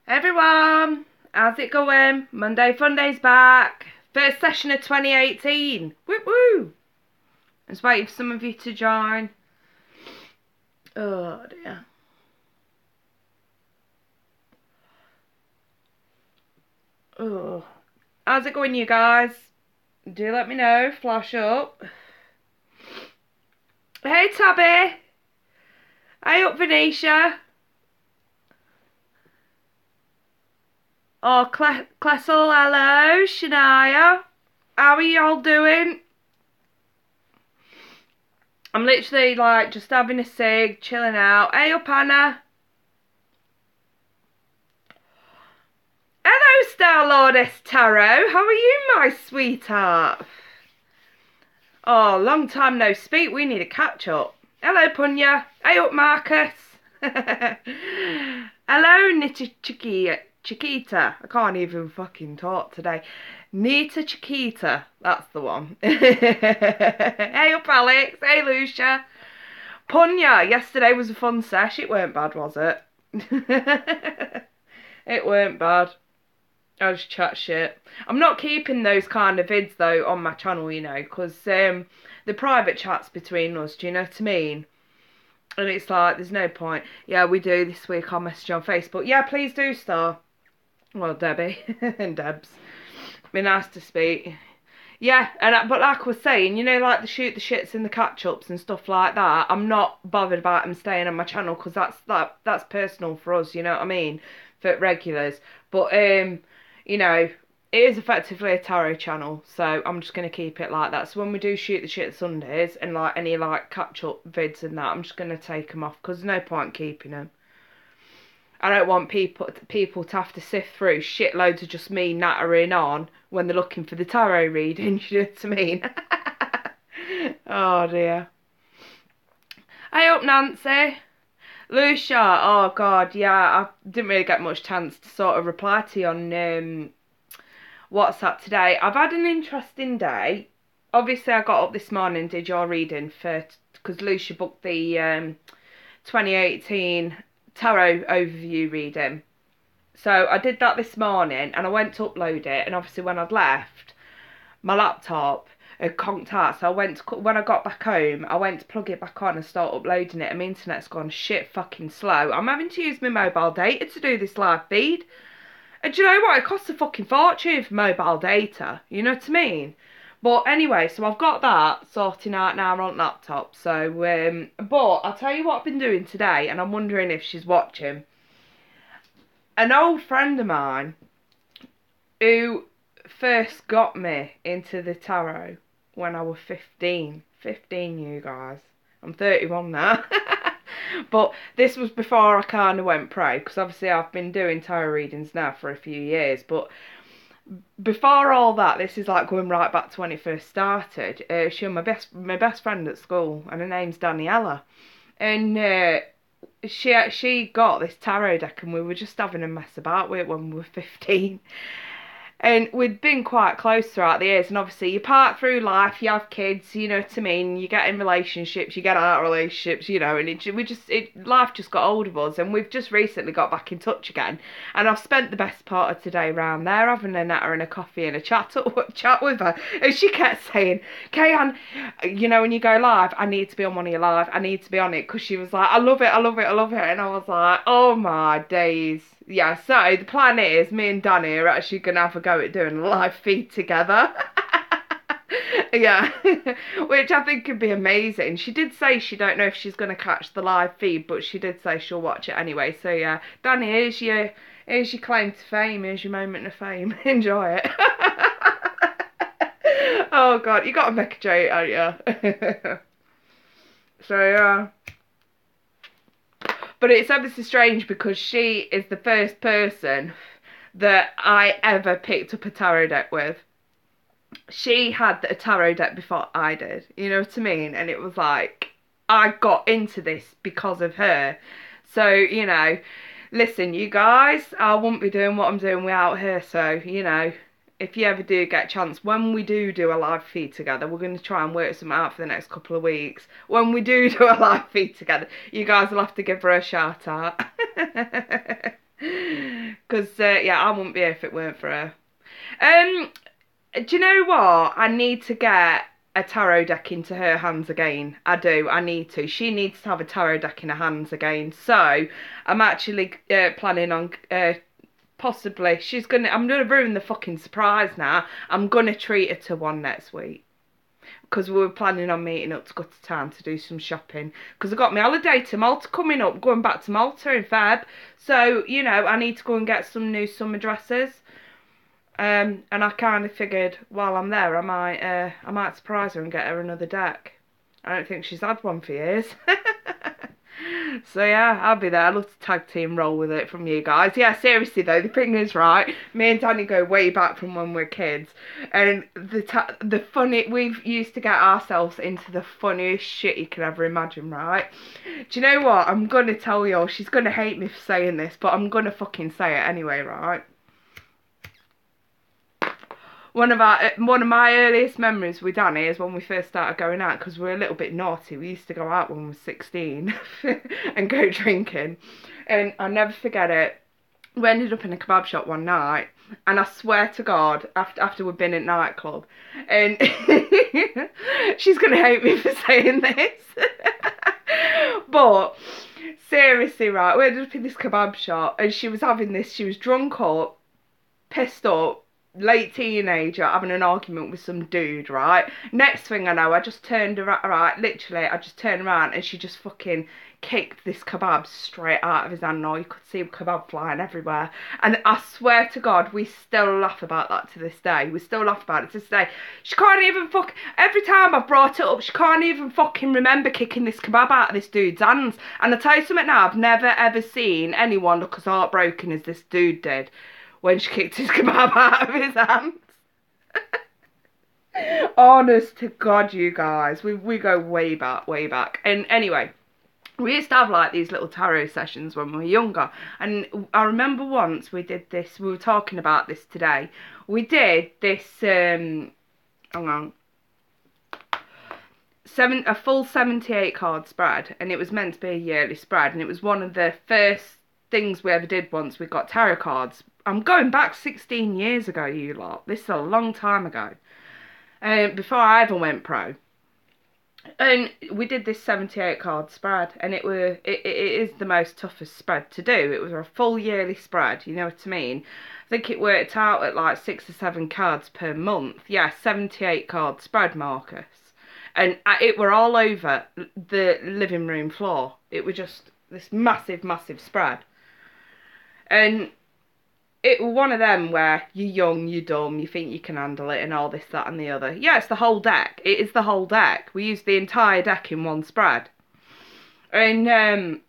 Everyone, how's it going? Monday Funday's back. First session of 2018. Woo woo! I'm just waiting for some of you to join. Oh dear. Oh. How's it going, you guys? Do let me know. Flash up. Hey Tabby. Hey up Venetia. Oh, Clessel, hello. Shania. How are y'all doing? I'm literally like just having a cig, chilling out. Hey up Anna. Hello Star Lordess Tarot. How are you, my sweetheart? Oh, long time no speak. We need a catch up. Hello Punya. Hey up Marcus. Hello Nita Chiquita. I can't even fucking talk today. Nita Chiquita. That's the one. Hey up Alex. Hey Lucia. Punya. Yesterday was a fun sesh. It weren't bad, was it? It weren't bad. I just chat shit. I'm not keeping those kind of vids though on my channel, you know, because the private chats between us, do you know what I mean? And it's like, there's no point. Yeah, we do this week. I'll message on Facebook. Yeah, please do, Star. Well, Debbie and Debs. Be nice to speak. Yeah, but like I was saying, you know, like the shoot the shits and the catch-ups and stuff like that, I'm not bothered about them staying on my channel because that's personal for us, you know what I mean? For regulars. But, you know, it is effectively a tarot channel, so I'm just going to keep it like that. So when we do shoot the shit Sundays and like any like catch-up vids and that, I'm just going to take them off because there's no point keeping them. I don't want people to have to sift through shitloads of just me nattering on when they're looking for the tarot reading, you know what I mean? Oh dear. Hey up Nancy. Lucia, oh god, yeah, I didn't really get much chance to sort of reply to you on WhatsApp today. I've had an interesting day. Obviously I got up this morning and did your reading because Lucia booked the 2018 tarot overview reading. So I did that this morning and I went to upload it, and obviously when I'd left, my laptop had conked out. So when I got back home, I went to plug it back on and start uploading it, and my internet's gone shit fucking slow. I'm having to use my mobile data to do this live feed. And do you know what? It costs a fucking fortune for mobile data. You know what I mean? But anyway, so I've got that sorting out now on laptop. So, but I'll tell you what I've been doing today, and I'm wondering if she's watching. An old friend of mine who first got me into the tarot when I was 15. 15, you guys. I'm 31 now. But this was before I kind of went pro, because obviously I've been doing tarot readings now for a few years. But before all that, this is like going right back to when it first started. She was my best friend at school, and her name's Daniela. And she got this tarot deck, and we were just having a mess about with it when we were 15. And we'd been quite close throughout the years, and obviously you part through life, you have kids, you know what I mean, you get in relationships, you get out of relationships, you know, and life just got hold of us, and we've just recently got back in touch again, and I've spent the best part of today around there having a natter and a coffee and a chat with her, and she kept saying, Kayan, you know, when you go live, I need to be on one of your live, I need to be on it, because she was like, I love it, I love it, I love it, and I was like, oh my days. Yeah, so the plan is me and Danny are actually going to have a go at doing a live feed together. Yeah, which I think could be amazing. She did say she don't know if she's going to catch the live feed, but she did say she'll watch it anyway. So yeah, Danny, here's your claim to fame, here's your moment of fame. Enjoy it. Oh God, you got to make a joke, aren't you? So yeah. But it's ever so strange because she is the first person that I ever picked up a tarot deck with. She had a tarot deck before I did, you know what I mean? And it was like, I got into this because of her. So, you know, listen, you guys, I wouldn't be doing what I'm doing without her. So, you know, if you ever do get a chance, when we do a live feed together, we're going to try and work something out for the next couple of weeks. When we do a live feed together, you guys will have to give her a shout out. Because, yeah, I wouldn't be here if it weren't for her. Um, do you know what? I need to get a tarot deck into her hands again. I do. I need to. She needs to have a tarot deck in her hands again. So I'm actually planning on possibly. I'm gonna ruin the fucking surprise now. I'm gonna treat her to one next week. Because we were planning on meeting up to go to town to do some shopping. Because I've got my holiday to Malta coming up, going back to Malta in Feb. So, you know, I need to go and get some new summer dresses. And I kind of figured while I'm there, I might surprise her and get her another deck. I don't think she's had one for years. So yeah, I'll be there. I love to tag team roll with it from you guys. Yeah, seriously though, the thing is, right, me and Danny go way back from when we were kids, and the funny, we've used to get ourselves into the funniest shit you could ever imagine, right? Do you know what? I'm gonna tell you, she's gonna hate me for saying this, but I'm gonna fucking say it anyway, right? One of my earliest memories with Danny is when we first started going out, because we were a little bit naughty. We used to go out when we were 16 and go drinking, and I'll never forget it. We ended up in a kebab shop one night, and I swear to God, after we'd been at nightclub, and she's gonna hate me for saying this, but seriously, right, we ended up in this kebab shop, and she was drunk up, pissed up, late teenager, having an argument with some dude, right? Next thing I know, I just turned around, right, literally, I just turned around and she just fucking kicked this kebab straight out of his hand. Now you could see kebab flying everywhere. And I swear to God, we still laugh about that to this day. We still laugh about it to this day. She can't even every time I've brought it up, she can't even fucking remember kicking this kebab out of this dude's hands. And I tell you something now, I've never ever seen anyone look as heartbroken as this dude did when she kicked his kebab out of his hands. Honest to God, you guys, we go way back, way back. And anyway, we used to have like these little tarot sessions when we were younger. And I remember once we did this, we were talking about this today. We did this, hang on, a full 78 card spread. And it was meant to be a yearly spread. And it was one of the first things we ever did once we got tarot cards. I'm going back 16 years ago, you lot. This is a long time ago. Before I ever went pro. And we did this 78 card spread, and it is the most toughest spread to do. It was a full yearly spread, you know what I mean? I think it worked out at like 6 or 7 cards per month. Yeah, 78 card spread, Marcus. And it were all over the living room floor. It was just this massive, massive spread. And it was one of them where you're young, you're dumb, you think you can handle it and all this, that and the other. Yeah, it's the whole deck. It is the whole deck. We used the entire deck in one spread. And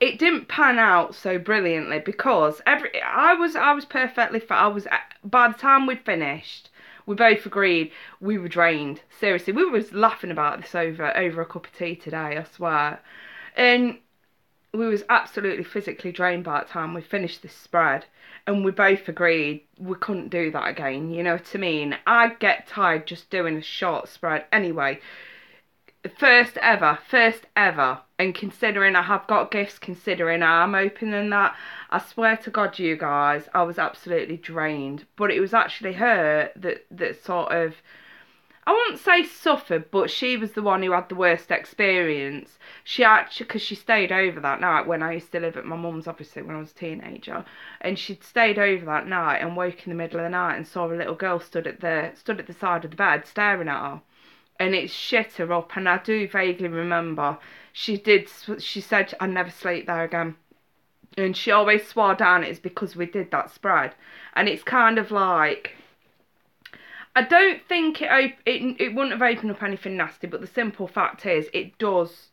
it didn't pan out so brilliantly because I was perfectly fine. By the time we'd finished, we both agreed we were drained. Seriously, we were laughing about this over a cup of tea today, I swear. And we was absolutely physically drained by the time we finished this spread, and we both agreed we couldn't do that again, you know what I mean? I'd get tired just doing a short spread anyway. First ever, and considering I have got gifts, considering I'm opening that, I swear to God, you guys, I was absolutely drained. But it was actually her that sort of, I wouldn't say suffered, but she was the one who had the worst experience. She actually, because she stayed over that night when I used to live at my mum's, obviously, when I was a teenager. And she'd stayed over that night and woke in the middle of the night and saw a little girl stood at the side of the bed staring at her. And it shit her up, and I do vaguely remember she said, "I'd never sleep there again." And she always swore down it's because we did that spread. And it's kind of like, I don't think it wouldn't have opened up anything nasty, but the simple fact is it does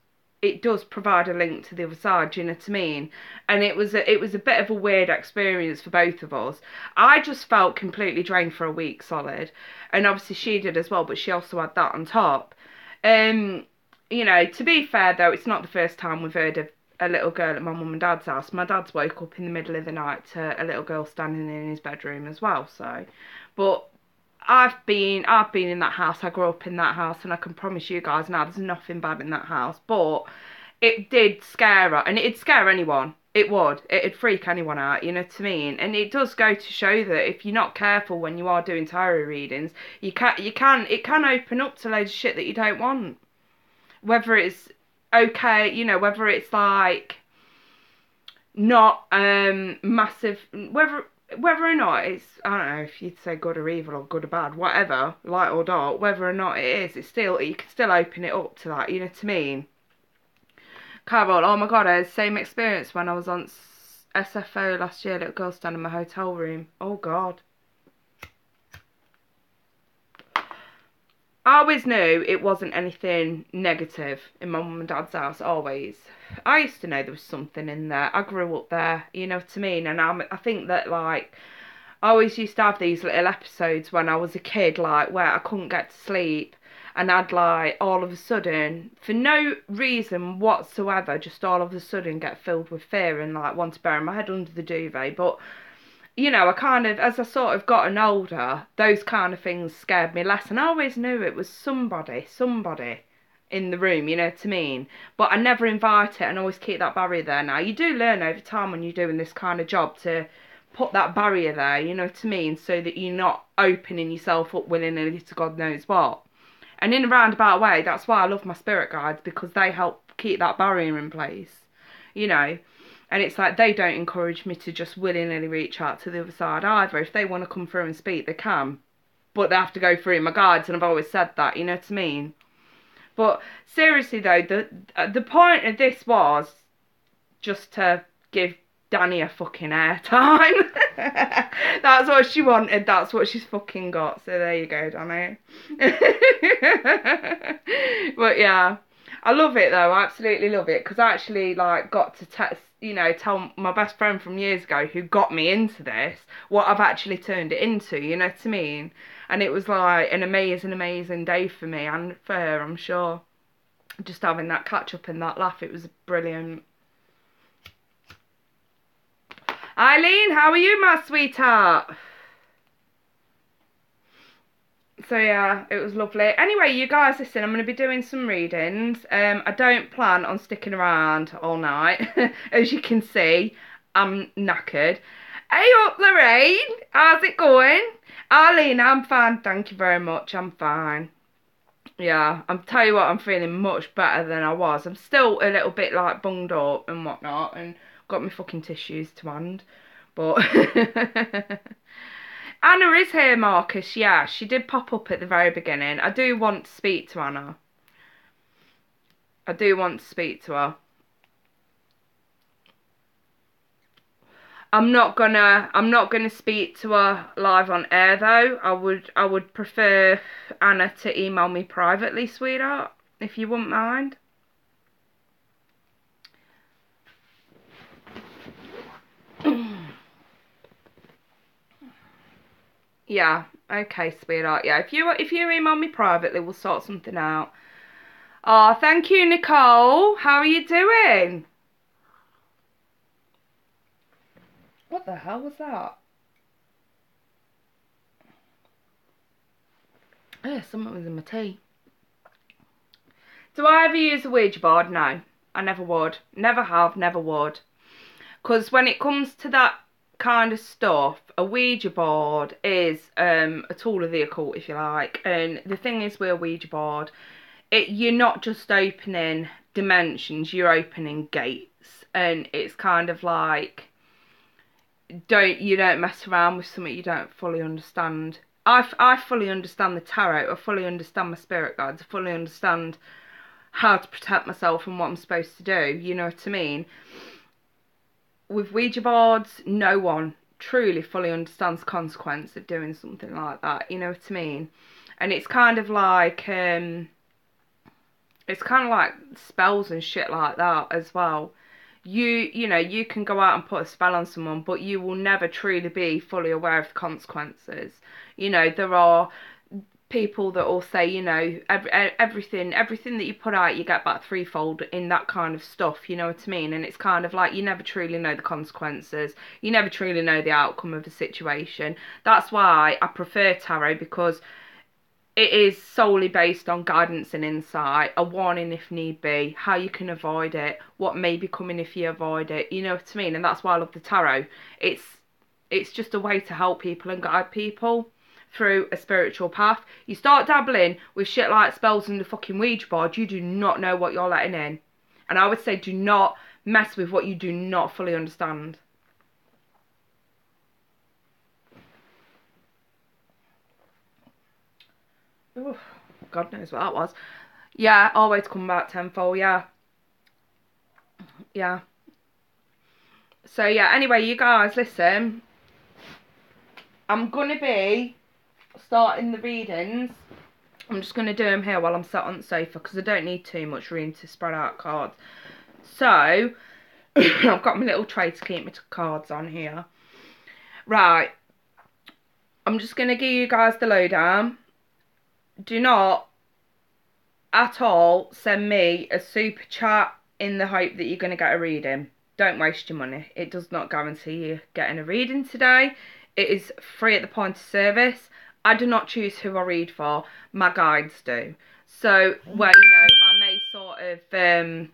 provide a link to the other side, do you know what I mean? And it was a bit of a weird experience for both of us. I just felt completely drained for a week solid, and obviously she did as well, but she also had that on top. You know, to be fair though, it's not the first time we've heard of a little girl at my mum and dad's house. My dad's woke up in the middle of the night to a little girl standing in his bedroom as well, so. But I've been in that house. I grew up in that house, and I can promise you guys now there's nothing bad in that house. But it did scare her, and it'd scare anyone. It'd freak anyone out, you know what I mean? And it does go to show that if you're not careful when you are doing tarot readings, it can open up to loads of shit that you don't want. Whether it's okay, you know, whether it's like not massive, whether or not it's, I don't know if you'd say good or evil or good or bad, whatever, light or dark, whether or not it is, it's still, you can still open it up to that, you know what I mean? Carol, oh my god, I had the same experience when I was on SFO last year, little girl stand in my hotel room. Oh god. I always knew it wasn't anything negative in my mum and dad's house, always. I used to know there was something in there. I grew up there, you know what I mean? And I think that, like, I always used to have these little episodes when I was a kid, like, where I couldn't get to sleep. And I'd, like, all of a sudden, for no reason whatsoever, just all of a sudden get filled with fear and, like, want to bury my head under the duvet. But, you know, I kind of, as I sort of gotten older, those kind of things scared me less. And I always knew it was somebody in the room, you know what I mean? But I never invite it and always keep that barrier there. Now, you do learn over time when you're doing this kind of job to put that barrier there, you know what I mean? So that you're not opening yourself up willy-nilly to God knows what. And in a roundabout way, that's why I love my spirit guides, because they help keep that barrier in place, you know. And it's like they don't encourage me to just willy-nilly reach out to the other side either. If they want to come through and speak, they can. But they have to go through my guides, and I've always said that, you know what I mean? But seriously though, the point of this was just to give Danny a fucking airtime. That's what she wanted, that's what she's fucking got. So there you go, Danny. But yeah, I love it though, I absolutely love it, because I actually like got to tell my best friend from years ago who got me into this what I've actually turned it into, you know what I mean? And it was like an amazing day for me and for her, I'm sure. Just having that catch up and that laugh, it was brilliant. Eileen, how are you, my sweetheart? So yeah, it was lovely. Anyway, you guys, listen, I'm going to be doing some readings. I don't plan on sticking around all night. As you can see, I'm knackered. Hey up, Lorraine, how's it going? Eileen, I'm fine, thank you very much, I'm fine. Yeah, I'm tell you what, I'm feeling much better than I was. I'm still a little bit like bunged up and whatnot, and got my fucking tissues to hand. But Anna is here, Marcus. Yeah, she did pop up at the very beginning. I do want to speak to Anna. I do want to speak to her. I'm not gonna speak to her live on air though. I would prefer Anna to email me privately, sweetheart, if you wouldn't mind. Yeah, okay, sweetheart. Yeah, if you email me privately, we'll sort something out. Oh, thank you, Nicole. How are you doing? What the hell was that? Yeah, something was in my tea. Do I ever use a Ouija board? No, I never would. Never have, never would. Because when it comes to that kind of stuff, a Ouija board is a tool of the occult, if you like. And the thing is with a Ouija board, you're not just opening dimensions, you're opening gates. And it's kind of like, you don't mess around with something you don't fully understand. I fully understand the tarot, I fully understand my spirit guides, I fully understand how to protect myself and what I'm supposed to do, you know what I mean? With Ouija boards, no one truly fully understands the consequence of doing something like that, you know what I mean? And it's kind of like spells and shit like that as well. You know, you can go out and put a spell on someone, but you will never truly be fully aware of the consequences. You know, there are people that will say, you know, everything that you put out, you get back threefold in that kind of stuff, you know what I mean? And it's kind of like, you never truly know the consequences. You never truly know the outcome of a situation. That's why I prefer tarot, because it is solely based on guidance and insight, a warning if need be, how you can avoid it, what may be coming if you avoid it, you know what I mean? And that's why I love the tarot. It's just a way to help people and guide people through a spiritual path. You start dabbling with shit like spells and the fucking Ouija board, you do not know what you're letting in. And I would say do not mess with what you do not fully understand. Ooh, God knows what that was. Yeah, always come back tenfold, yeah. Yeah. So yeah, anyway, you guys, listen. I'm going to be starting the readings. I'm just going to do them here while I'm sat on the sofa because I don't need too much room to spread out cards. So, I've got my little tray to keep my cards on here. Right. I'm just going to give you guys the lowdown. Do not at all send me a super chat in the hope that you're going to get a reading. Don't waste your money. It does not guarantee you getting a reading today. It is free at the point of service. I do not choose who I read for. My guides do. So, well, you know, I may sort of,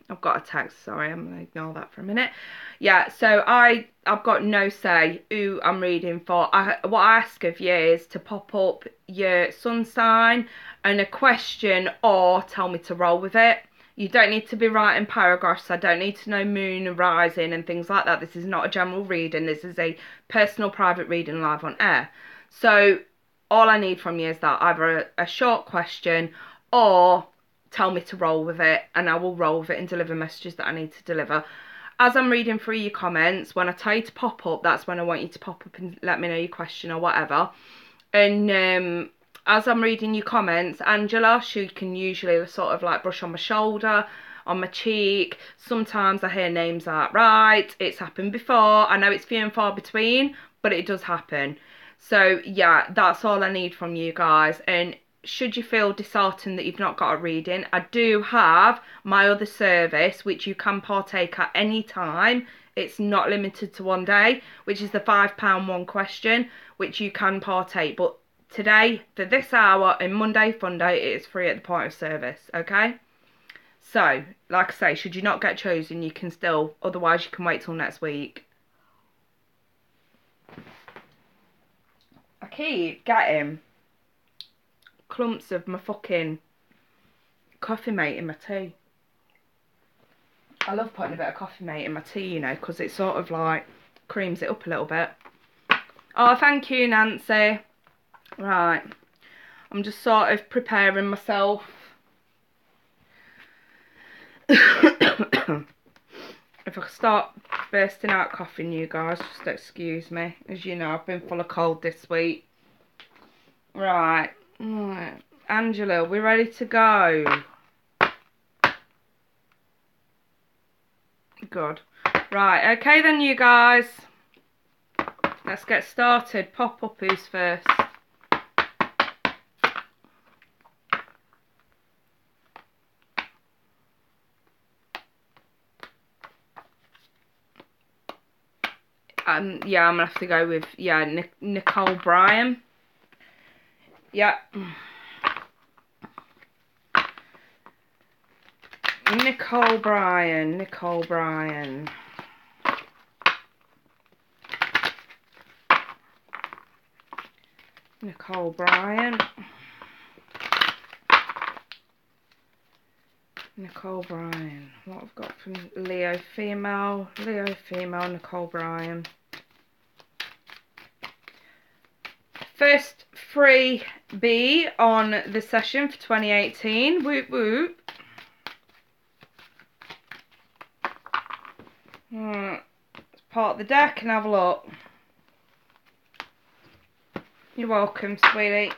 I've got a text, sorry, I'm going to ignore that for a minute. Yeah, so I've got no say who I'm reading for. What I ask of you is to pop up your sun sign and a question or tell me to roll with it. You don't need to be writing paragraphs. I don't need to know moon and rising and things like that. This is not a general reading. This is a personal private reading live on air. So all I need from you is that either a short question or tell me to roll with it, and I will roll with it and deliver messages that I need to deliver. As I'm reading through your comments, when I tell you to pop up, that's when I want you to pop up and let me know your question or whatever. And as I'm reading your comments, Angela, she can usually sort of like brush on my shoulder, on my cheek. Sometimes I hear names aren't right. It's happened before. I know it's few and far between, but it does happen. So yeah, that's all I need from you guys. And should you feel disheartened that you've not got a reading, I do have my other service which you can partake at any time. It's not limited to one day, which is the £5 one question, which you can partake. But today, for this hour, and Monday Funday, it is free at the point of service, okay? So, like I say, should you not get chosen, you can still, otherwise you can wait till next week. I keep getting clumps of my fucking coffee mate in my tea. I love putting a bit of coffee mate in my tea, you know, because it sort of like creams it up a little bit. Oh, thank you, Nancy. Right, I'm just sort of preparing myself. If I start bursting out coughing, you guys, just excuse me. As you know, I've been full of cold this week. Right. Angela, we're ready to go. Good. Right, okay then, you guys. Let's get started. Pop up who's first. Yeah, I'm gonna have to go with, yeah, Nicole Bryan. Yeah. Nicole Bryan. Nicole Bryan. Nicole Bryan. Nicole Bryan. What I've got from Leo female. Leo female, Nicole Bryan. First freebie on the session for 2018. Whoop whoop. Let's part the deck and have a look. You're welcome, sweetie.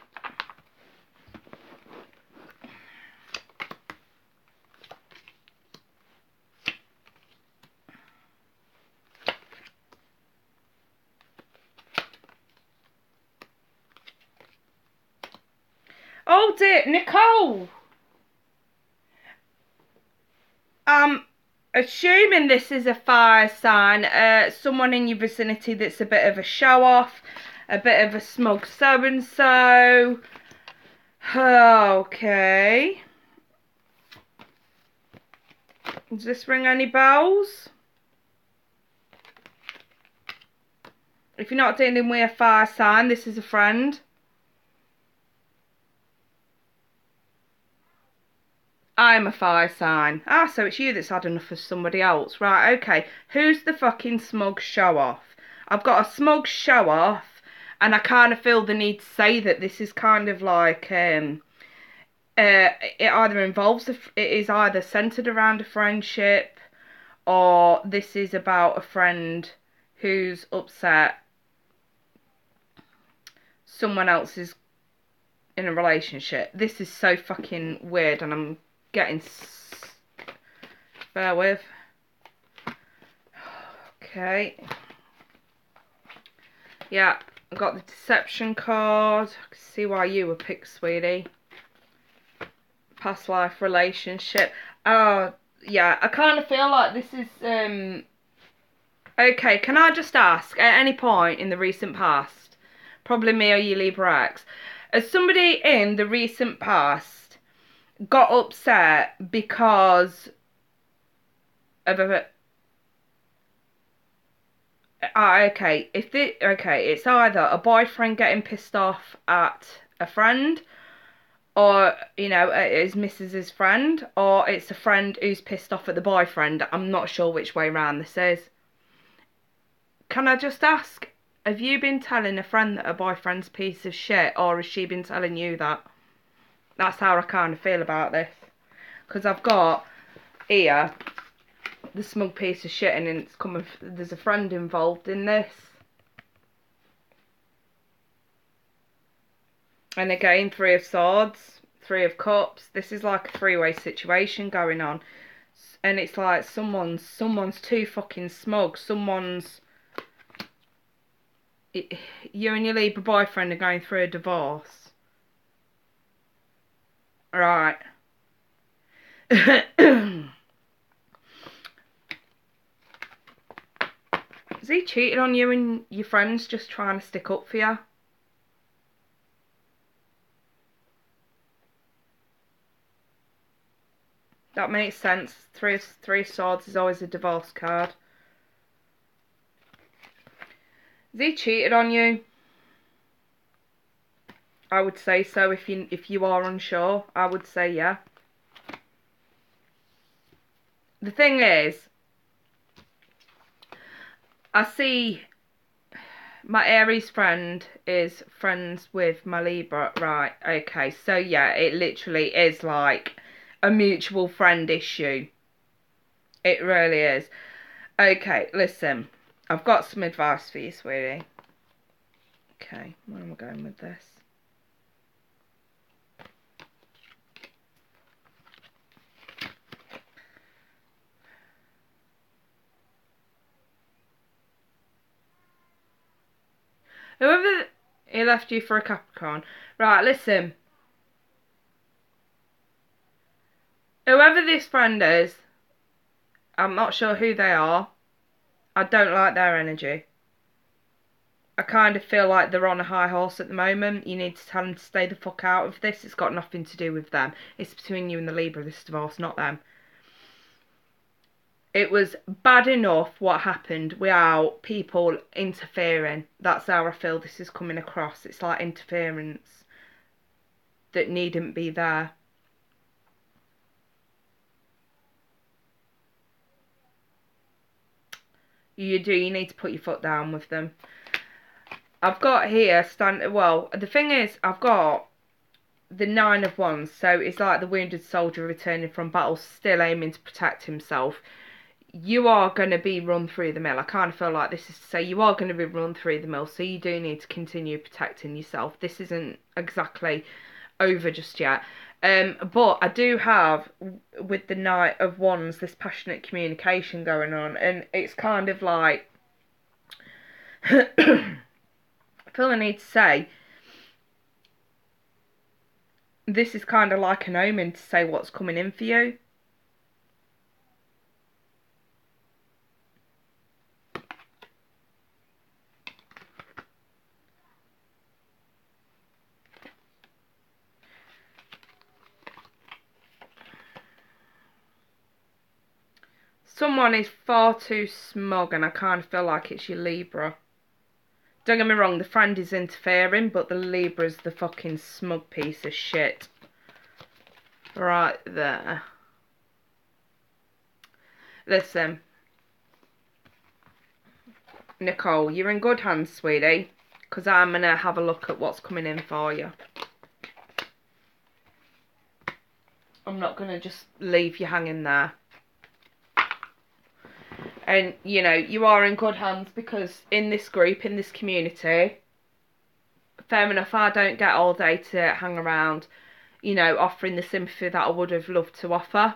Oh dear, Nicole! Assuming this is a fire sign, someone in your vicinity that's a bit of a show-off, a bit of a smug so-and-so, Okay. Does this ring any bells? If you're not dealing with a fire sign, this is a friend. I'm a fire sign. Ah, so it's you that's had enough of somebody else. Right, okay. Who's the fucking smug show-off? I've got a smug show-off, and I kind of feel the need to say that this is kind of like, it either involves, it is either centred around a friendship, or this is about a friend who's upset someone else is in a relationship. This is so fucking weird, and I'm getting... Bear with. Okay. Yeah, I got the deception card. I can see why you were picked, sweetie. Past life relationship. Oh, yeah, I kind of feel like this is... Okay, can I just ask, at any point in the recent past, probably me or you, Libra X, has somebody in the recent past got upset because of a... okay, it's either a boyfriend getting pissed off at a friend, or, you know, at his missus's friend, or it's a friend who's pissed off at the boyfriend. I'm not sure which way round this is. Can I just ask, have you been telling a friend that her boyfriend's a piece of shit, or has she been telling you that? That's how I kind of feel about this. Because I've got here the smug piece of shit, and it's coming. There's a friend involved in this. And again, 3 of swords, 3 of cups. This is like a three-way situation going on. And it's like someone's too fucking smug. You and your Libra boyfriend are going through a divorce. Right. Has he cheated on you and your friends just trying to stick up for you? That makes sense. Three of swords is always a divorce card. Has he cheated on you? I would say so. If you are unsure, I would say yeah. The thing is, I see my Aries friend is friends with my Libra. Right, okay. So yeah, it literally is like a mutual friend issue. It really is. Okay, listen. I've got some advice for you, sweetie. Okay, where am I going with this? Whoever... He left you for a Capricorn. Right, listen. Whoever this friend is, I'm not sure who they are. I don't like their energy. I kind of feel like they're on a high horse at the moment. You need to tell them to stay the fuck out of this. It's got nothing to do with them. It's between you and the Libra, this divorce, not them. It was bad enough what happened without people interfering. That's how I feel this is coming across. It's like interference that needn't be there. You need to put your foot down with them. I've got here, well, the thing is, I've got the 9 of Wands, so it's like the wounded soldier returning from battle, still aiming to protect himself. You are going to be run through the mill. I kind of feel like this is to say you are going to be run through the mill, so you do need to continue protecting yourself. This isn't exactly over just yet. But I do have, with the Knight of Wands, this passionate communication going on, and it's kind of like, I feel I need to say, this is kind of like an omen to say what's coming in for you. Someone is far too smug and I kind of feel like it's your Libra. Don't get me wrong, the friend is interfering, but the Libra's the fucking smug piece of shit. Right there. Listen. Nicole, you're in good hands, sweetie. Because I'm going to have a look at what's coming in for you. I'm not going to just leave you hanging there. And, you know, you are in good hands because in this group, in this community, fair enough, I don't get all day to hang around, you know, offering the sympathy that I would have loved to offer.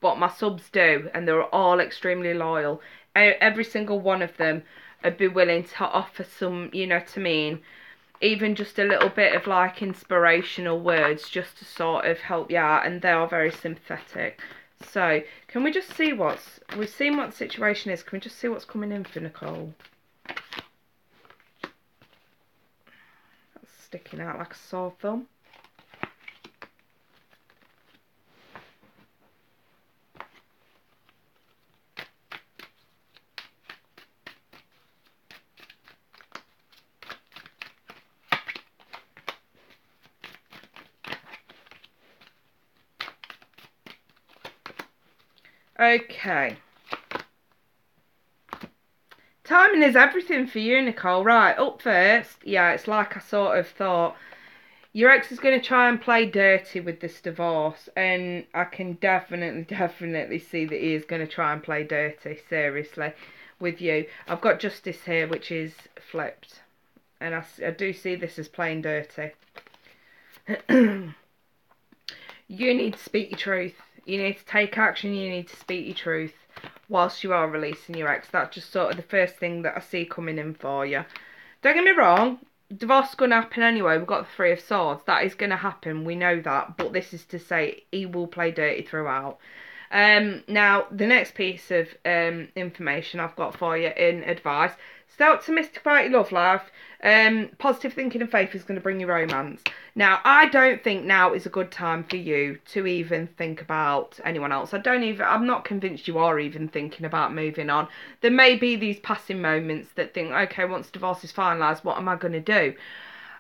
But my subs do, and they're all extremely loyal. Every single one of them would be willing to offer some, you know what I mean, even just a little bit of like inspirational words just to sort of help you out, and they are very sympathetic. So, can we just see we've seen what the situation is, can we just see what's coming in for Nicole? That's sticking out like a sore thumb. Okay. Timing is everything for you, Nicole. Right, up first. Yeah, it's like I sort of thought. Your ex is going to try and play dirty with this divorce. And I can definitely see that he is going to try and play dirty, seriously, with you. I've got justice here, which is flipped. And I do see this as playing dirty. You need to speak your truth. You need to take action. You need to speak your truth whilst you are releasing your ex. That's just sort of the first thing that I see coming in for you. Don't get me wrong, divorce is going to happen anyway. We've got the Three of Swords. That is going to happen. We know that. But this is to say he will play dirty throughout. Now, the next piece of information I've got for you in advice. Stay optimistic about your love life. Positive thinking and faith is going to bring you romance. Now, I don't think now is a good time for you to even think about anyone else. I'm not convinced you are even thinking about moving on. There may be these passing moments that think, okay, once divorce is finalised, what am I going to do?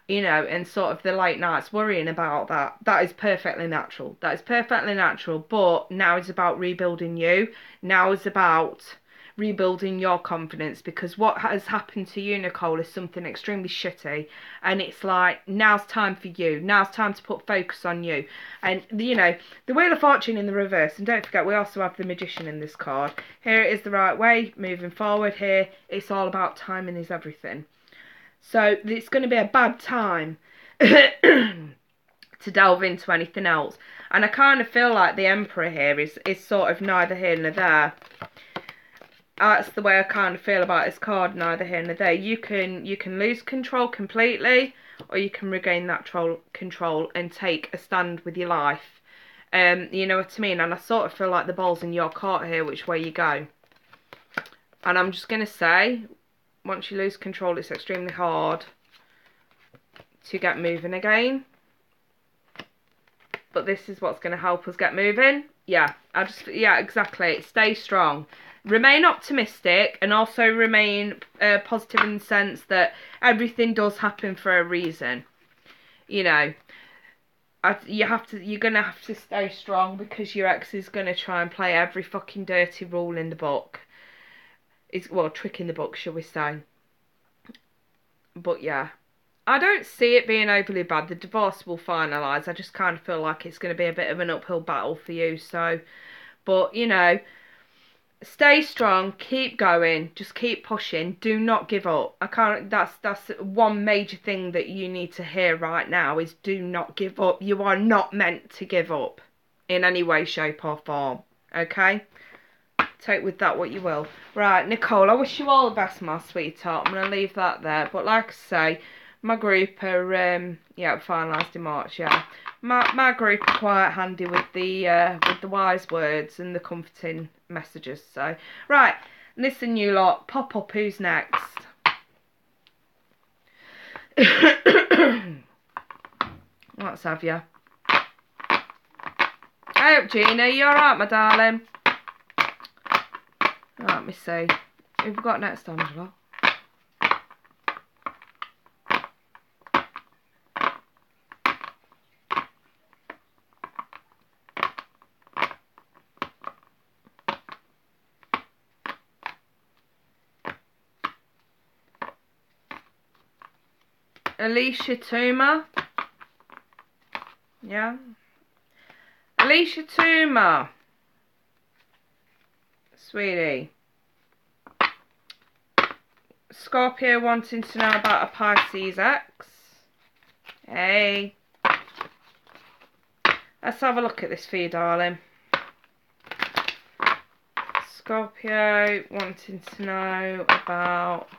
You know, and sort of the late nights worrying about that. That is perfectly natural. That is perfectly natural. But now it's about rebuilding you. Now it's about rebuilding your confidence, because what has happened to you, Nicole, is something extremely shitty, and it's like, now's time for you. Now's time to put focus on you. And, you know, the Wheel of Fortune in the reverse, and don't forget, we also have the Magician in this card. Here it is the right way, moving forward here. It's all about timing is everything. So it's going to be a bad time to delve into anything else. And I kind of feel like the Emperor here is sort of neither here nor there. That's the way I kind of feel about this card, neither here nor there. You can lose control completely, or you can regain that control and take a stand with your life. You know what I mean? And I sort of feel like the ball's in your court here, which way you go. And I'm just going to say, once you lose control, it's extremely hard to get moving again. But this is what's going to help us get moving. Yeah, exactly. Stay strong. Remain optimistic, and also remain positive in the sense that everything does happen for a reason. You know, you're going to have to stay strong, because your ex is going to try and play every fucking dirty rule in the book. Trick in the book, shall we say. But yeah, I don't see it being overly bad. The divorce will finalise. I just kind of feel like it's going to be a bit of an uphill battle for you. So, but, you know, stay strong, keep going, just keep pushing. Do not give up. That's one major thing that you need to hear right now is do not give up. You are not meant to give up in any way, shape or form. Okay? Take with that what you will. Right, Nicole, I wish you all the best, my sweetheart. I'm going to leave that there. But like I say, my group are, finalised in March, yeah. My group are quite handy with the wise words and the comforting messages. So, right, listen you lot, pop up, who's next? Let's have you. Hey up, Gina, you alright, my darling? Let me see. Who've we got next, Angela? Alicia Toomer. Yeah. Alicia Toomer. Sweetie. Scorpio wanting to know about a Pisces ex. Hey. Let's have a look at this for you, darling. Scorpio wanting to know about...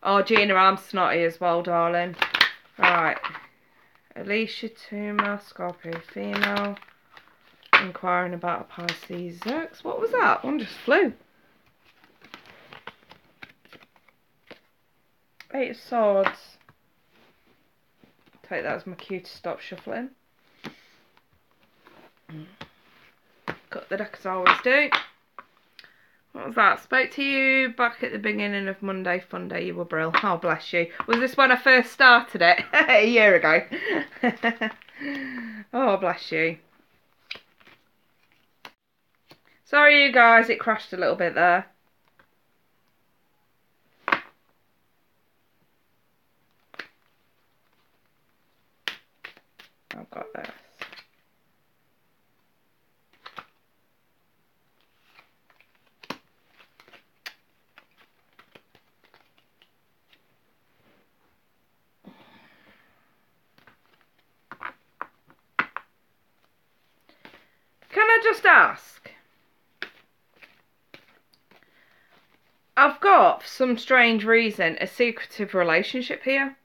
Oh, Gina, I'm snotty as well, darling. Right. Alicia Toomer, Scorpio female. Inquiring about a Pisces ex. What was that? One just flew. Eight of Swords. Take that as my cue to stop shuffling. Cut the deck as I always do. What was that? Spoke to you back at the beginning of Monday Funday. You were brill. Oh, bless you. Was this when I first started it? A year ago. Oh, bless you. Sorry, you guys. It crashed a little bit there. I've got this. Can I just ask? I've got, for some strange reason, a secretive relationship here.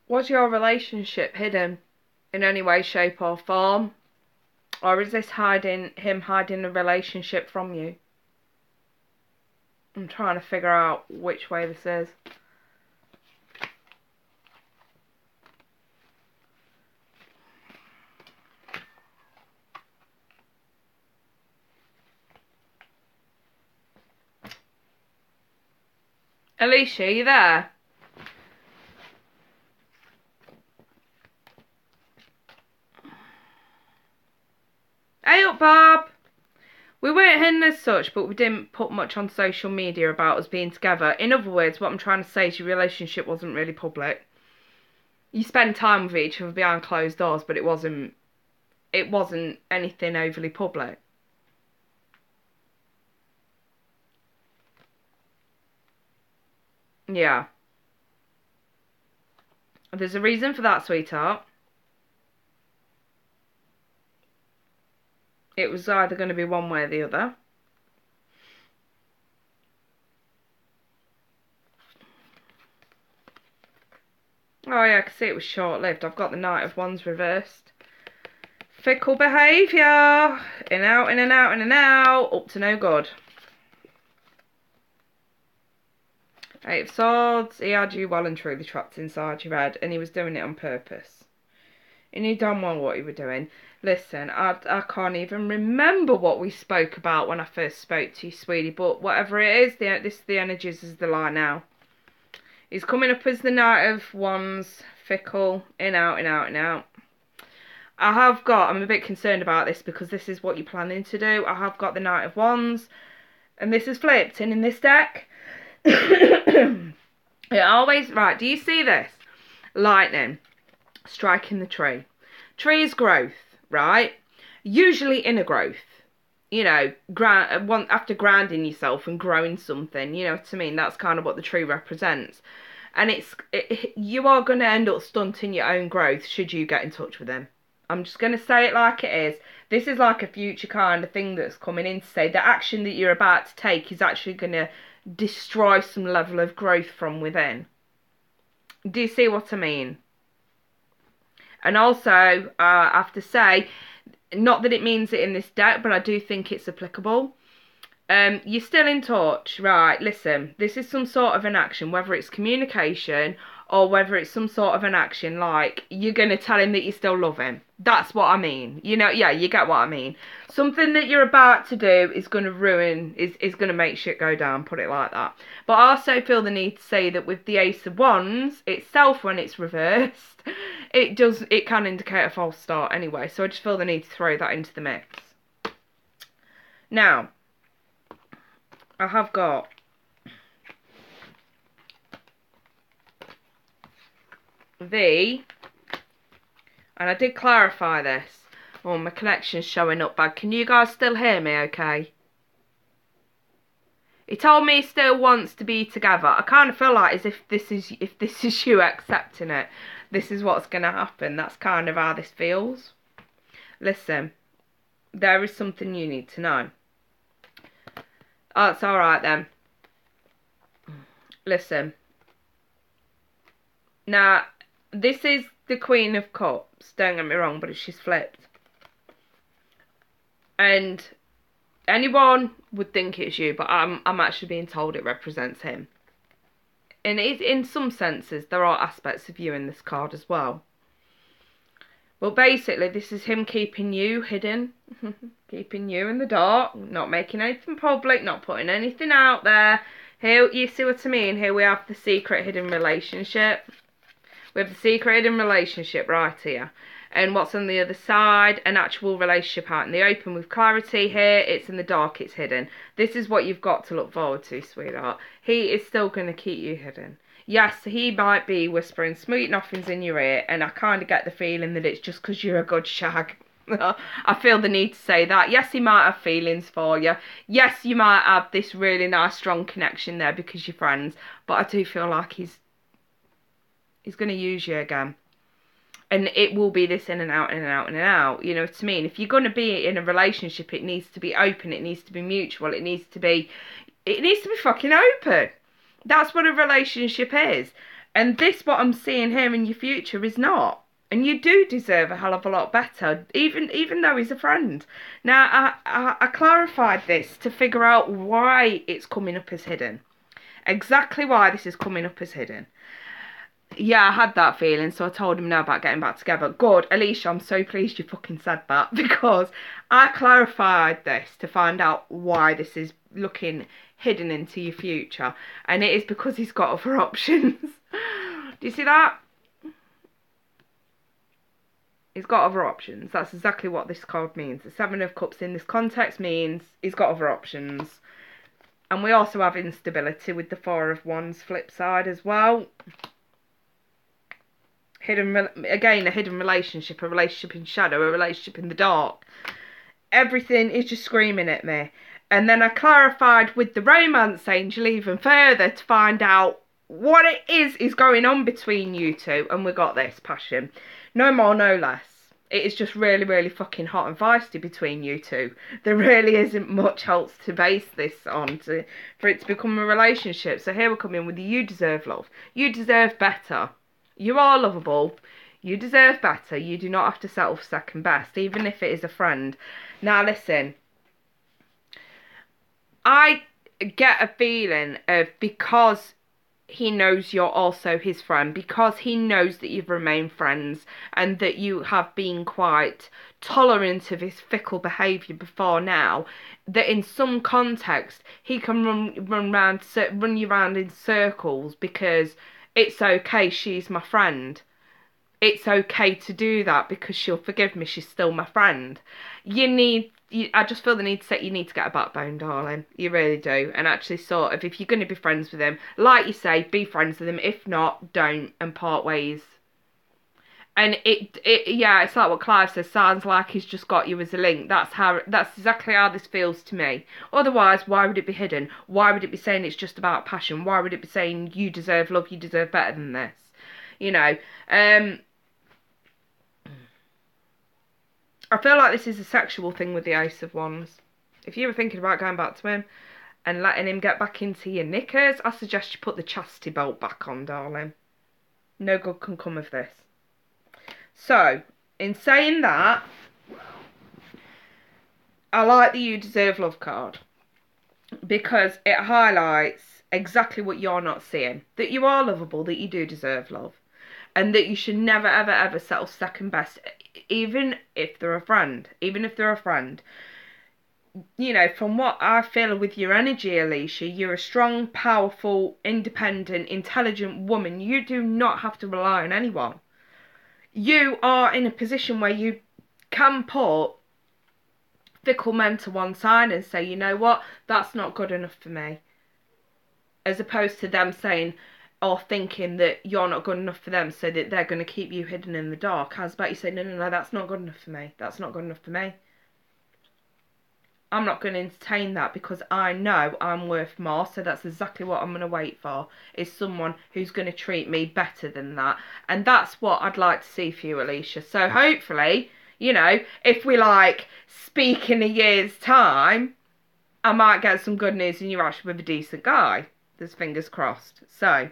Was your relationship hidden in any way, shape or form? Or is this him hiding a relationship from you? I'm trying to figure out which way this is. Alicia, are you there? Hey up, Bob. We weren't hidden as such, but we didn't put much on social media about us being together. In other words, what I'm trying to say is your relationship wasn't really public. You spend time with each other behind closed doors, but it wasn't anything overly public. Yeah. There's a reason for that, sweetheart. It was either going to be one way or the other. Oh yeah, I can see it was short-lived. I've got the Knight of Wands reversed. Fickle behaviour. In and out, in and out, in and out. Up to no good. Eight of Swords. He had you well and truly trapped inside your head, and he was doing it on purpose. He knew damn well what he was doing. Listen, I can't even remember what we spoke about when I first spoke to you, sweetie, but whatever it is, the energies is the lie now. He's coming up as the Knight of Wands, fickle, in, out, in, out, in, out. I'm a bit concerned about this because this is what you're planning to do. I have got the Knight of Wands, and this is flipped in this deck. It always, right, do you see this? Lightning striking the tree. Tree is growth, right? Usually inner growth. You know, after grounding yourself and growing something, you know what I mean? That's kind of what the tree represents. And you are going to end up stunting your own growth should you get in touch with him. I'm just going to say it like it is. This is like a future kind of thing that's coming in to say the action that you're about to take is actually going to destroy some level of growth from within. Do you see what I mean? And also, I have to say, not that it means it in this deck, but I do think it's applicable. You're still in touch, right? Listen, this is some sort of an action, whether it's communication or whether it's some sort of an action, like you're going to tell him that you still love him. That's what I mean. You know, yeah, you get what I mean. Something that you're about to do is going to ruin, is going to make shit go down, put it like that. But I also feel the need to say that with the Ace of Wands itself, when it's reversed, it can indicate a false start anyway. So I just feel the need to throw that into the mix. Now, I have got and I did clarify this. Oh, my connection's showing up bad. Can you guys still hear me okay? He told me he still wants to be together. I kind of feel like as if this is you accepting it. This is what's going to happen. That's kind of how this feels. Listen, there is something you need to know. Oh, it's alright then. Listen. Now, this is the Queen of Cups. Don't get me wrong, but she's flipped. And anyone would think it's you, but I'm actually being told it represents him. And in some senses, there are aspects of you in this card as well. But basically, this is him keeping you hidden. Keeping you in the dark. Not making anything public. Not putting anything out there. Here, you see what I mean? Here we have the secret hidden relationship. We have the secret hidden relationship right here. And what's on the other side? An actual relationship out in the open with clarity. Here, it's in the dark, it's hidden. This is what you've got to look forward to, sweetheart. He is still going to keep you hidden. Yes, he might be whispering sweet nothings in your ear, and I kind of get the feeling that it's just because you're a good shag. I feel the need to say that. Yes, he might have feelings for you. Yes, you might have this really nice, strong connection there because you're friends. But I do feel like he's going to use you again. And it will be this in and out, in and out, in and out. You know what I mean? If you're going to be in a relationship, it needs to be open. It needs to be mutual. It needs to be fucking open. That's what a relationship is. And this, what I'm seeing here in your future, is not. And you do deserve a hell of a lot better, even though he's a friend. Now, I clarified this to figure out why it's coming up as hidden. Exactly why this is coming up as hidden. Yeah, I had that feeling, so I told him now about getting back together. Good, Alicia, I'm so pleased you fucking said that, because I clarified this to find out why this is looking hidden into your future, and it is because he's got other options. Do you see that? He's got other options. That's exactly what this card means. The Seven of Cups in this context means he's got other options. And we also have instability with the Four of Wands flip side as well. A hidden relationship, a relationship in shadow, a relationship in the dark. Everything is just screaming at me. And then I clarified with the romance angel even further to find out what it is going on between you two. And we got this, passion. No more, no less. It is just really, really fucking hot and feisty between you two. There really isn't much else to base this on for it to become a relationship. So here we come in with the you deserve love. You deserve better. You are lovable. You deserve better. You do not have to settle for second best, even if it is a friend. Now listen, I get a feeling of, because he knows you're also his friend, because he knows that you've remained friends and that you have been quite tolerant of his fickle behaviour before now, that in some context he can run you around in circles because it's okay, she's my friend. It's okay to do that because she'll forgive me, she's still my friend. I just feel the need to say you need to get a backbone, darling. You really do. And actually sort of, if you're going to be friends with him, like you say, be friends with him. If not, don't, and part ways. And yeah, it's like what Clive says, sounds like he's just got you as a link. That's exactly how this feels to me. Otherwise, why would it be hidden? Why would it be saying it's just about passion? Why would it be saying you deserve love, you deserve better than this? You know, I feel like this is a sexual thing with the Ace of Wands. If you were thinking about going back to him and letting him get back into your knickers, I suggest you put the chastity belt back on, darling. No good can come of this. So, in saying that, I like the You Deserve Love card because it highlights exactly what you're not seeing. That you are lovable, that you do deserve love. And that you should never, ever, ever settle second best, even if they're a friend. Even if they're a friend. You know, from what I feel with your energy, Alicia, you're a strong, powerful, independent, intelligent woman. You do not have to rely on anyone. You are in a position where you can put fickle men to one side and say, you know what, that's not good enough for me. As opposed to them saying or thinking that you're not good enough for them, so that they're going to keep you hidden in the dark. How's about you say, no, no, no, that's not good enough for me. That's not good enough for me. I'm not going to entertain that because I know I'm worth more. So that's exactly what I'm going to wait for, is someone who's going to treat me better than that. And that's what I'd like to see for you, Alicia. So hopefully, you know, if we like speak in a year's time, I might get some good news and you're actually with a decent guy. There's fingers crossed. So,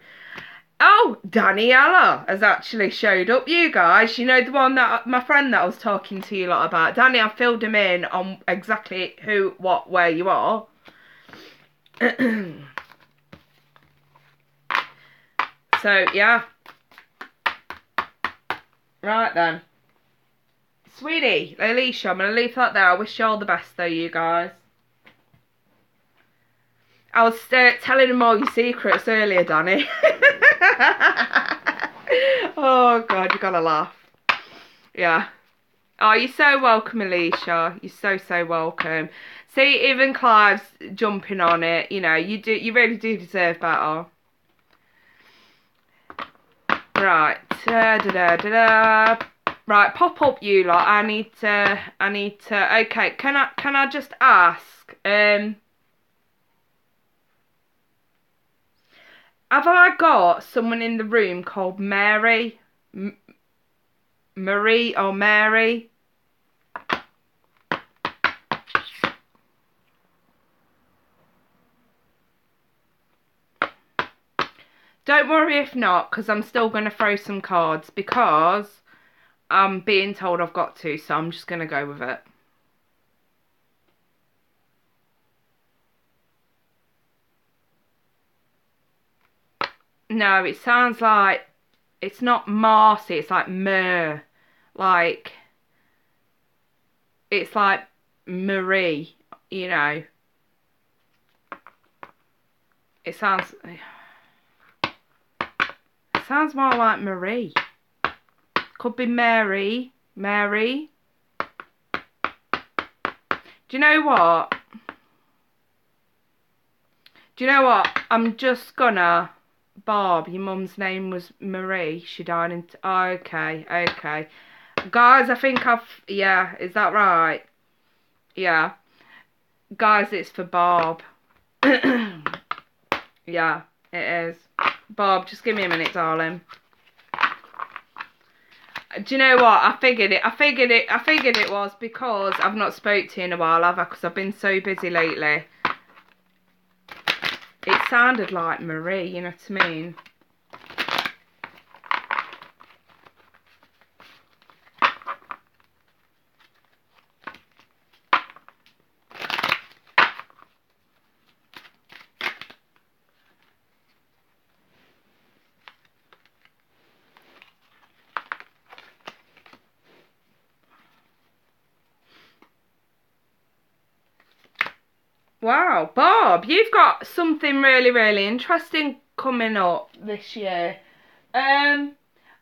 oh, Daniela has actually showed up, you guys. You know, the one that, my friend that I was talking to you a lot about. Danny, I filled him in on exactly who, what, where you are. So, yeah. Right then. Sweetie, Alicia, I'm going to leave that there. I wish you all the best though, you guys. I was telling him all your secrets earlier, Danny. Oh, God, you gotta laugh. Yeah. Oh, you're so welcome, Alicia. You're so, so welcome. See, even Clive's jumping on it. You know, you really do deserve better. Right. Right, pop up, you lot. I need to. Okay, can I just ask? Have I got someone in the room called Mary? Marie or Mary? Don't worry if not, because I'm still going to throw some cards because I'm being told I've got to, so I'm just going to go with it. No, it sounds like, it's not Marcy, it's like Mer. Like, it's like Marie, you know. It sounds more like Marie. Could be Mary. Mary. Do you know what? I'm just gonna... Bob, your mum's name was Marie. She died in... Oh, okay, okay. Guys, I think yeah, is that right? Yeah. Guys, it's for Bob. Yeah, it is. Bob, just give me a minute, darling. Do you know what? I figured it was because I've not spoke to you in a while, have I? Because I've been so busy lately. It sounded like Marie, you know what I mean? Wow, Bob, you've got something really, really interesting coming up this year. I'm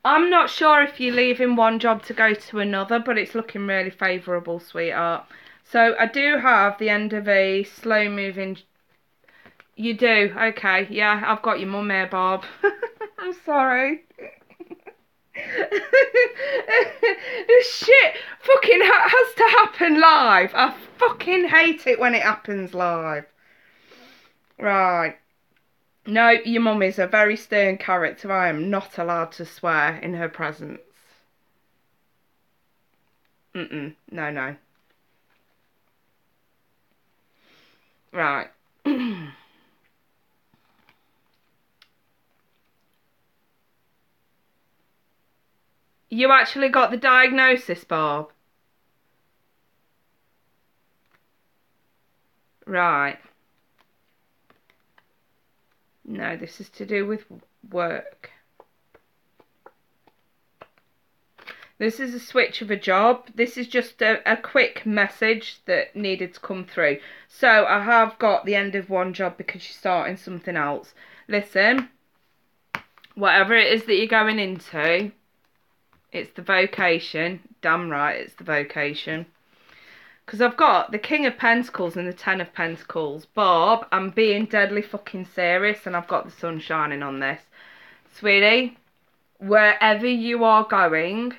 not sure if you're leaving one job to go to another, but it's looking really favourable, sweetheart. So I do have the end of a slow moving... You do? Okay, yeah, I've got your mum here, Bob. I'm sorry. This shit fucking has to happen live. I fucking hate it when it happens live. Right. No, your mum is a very stern character. I am not allowed to swear in her presence. No, no. Right. You actually got the diagnosis, Bob? Right. No, this is to do with work. This is a switch of a job. This is just a quick message that needed to come through. So I have got the end of one job because you're starting something else. Listen, whatever it is that you're going into, it's the vocation. Damn right, it's the vocation. Because I've got the King of Pentacles and the Ten of Pentacles. Bob, I'm being deadly fucking serious and I've got the sun shining on this. Sweetie, wherever you are going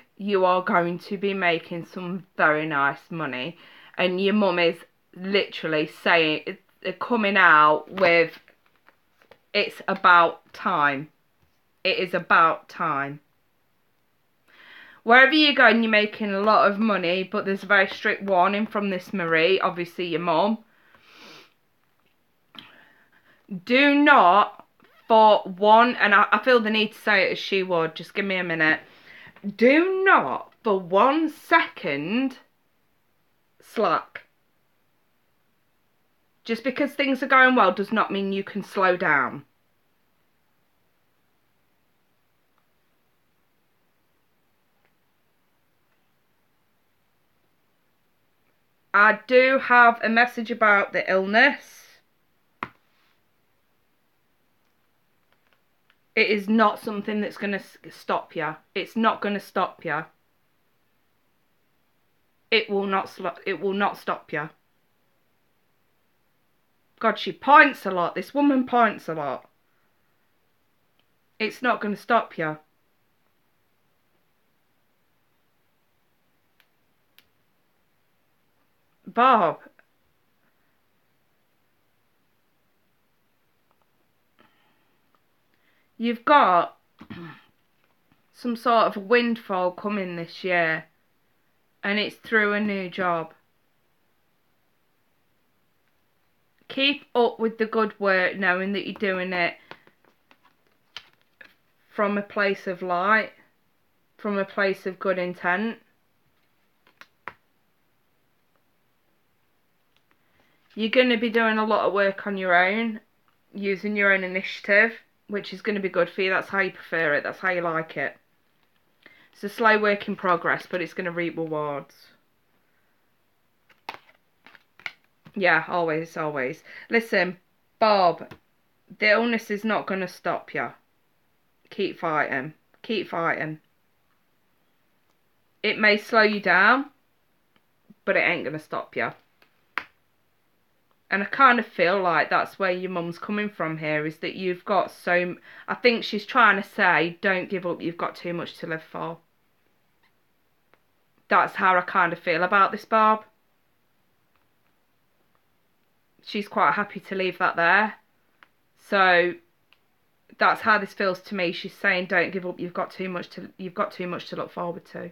to be making some very nice money. And your mum is literally saying, coming out with, it's about time. It is about time. Wherever you're going, you're making a lot of money, but there's a very strict warning from this Marie, obviously your mum. Do not, for one, and I feel the need to say it as she would, just give me a minute. Do not, for 1 second, slack. Just because things are going well does not mean you can slow down. I do have a message about the illness. It is not something that's going to stop you. It's not going to stop you. It will not stop you. God, she points a lot. This woman points a lot. It's not going to stop you. Bob. You've got some sort of windfall coming this year. And it's through a new job. Keep up with the good work, knowing that you're doing it from a place of light, from a place of good intent. You're going to be doing a lot of work on your own, using your own initiative, which is going to be good for you. That's how you prefer it. That's how you like it. It's a slow work in progress, but it's going to reap rewards. Yeah, always, always. Listen, Bob, the illness is not going to stop you. Keep fighting. Keep fighting. It may slow you down, but it ain't going to stop you. And I kind of feel like that's where your mum's coming from here, is that you've got so... I think she's trying to say, don't give up, you've got too much to live for. That's how I kind of feel about this, Bob. She's quite happy to leave that there. So that's how this feels to me. She's saying, don't give up, you've got too much to look forward to.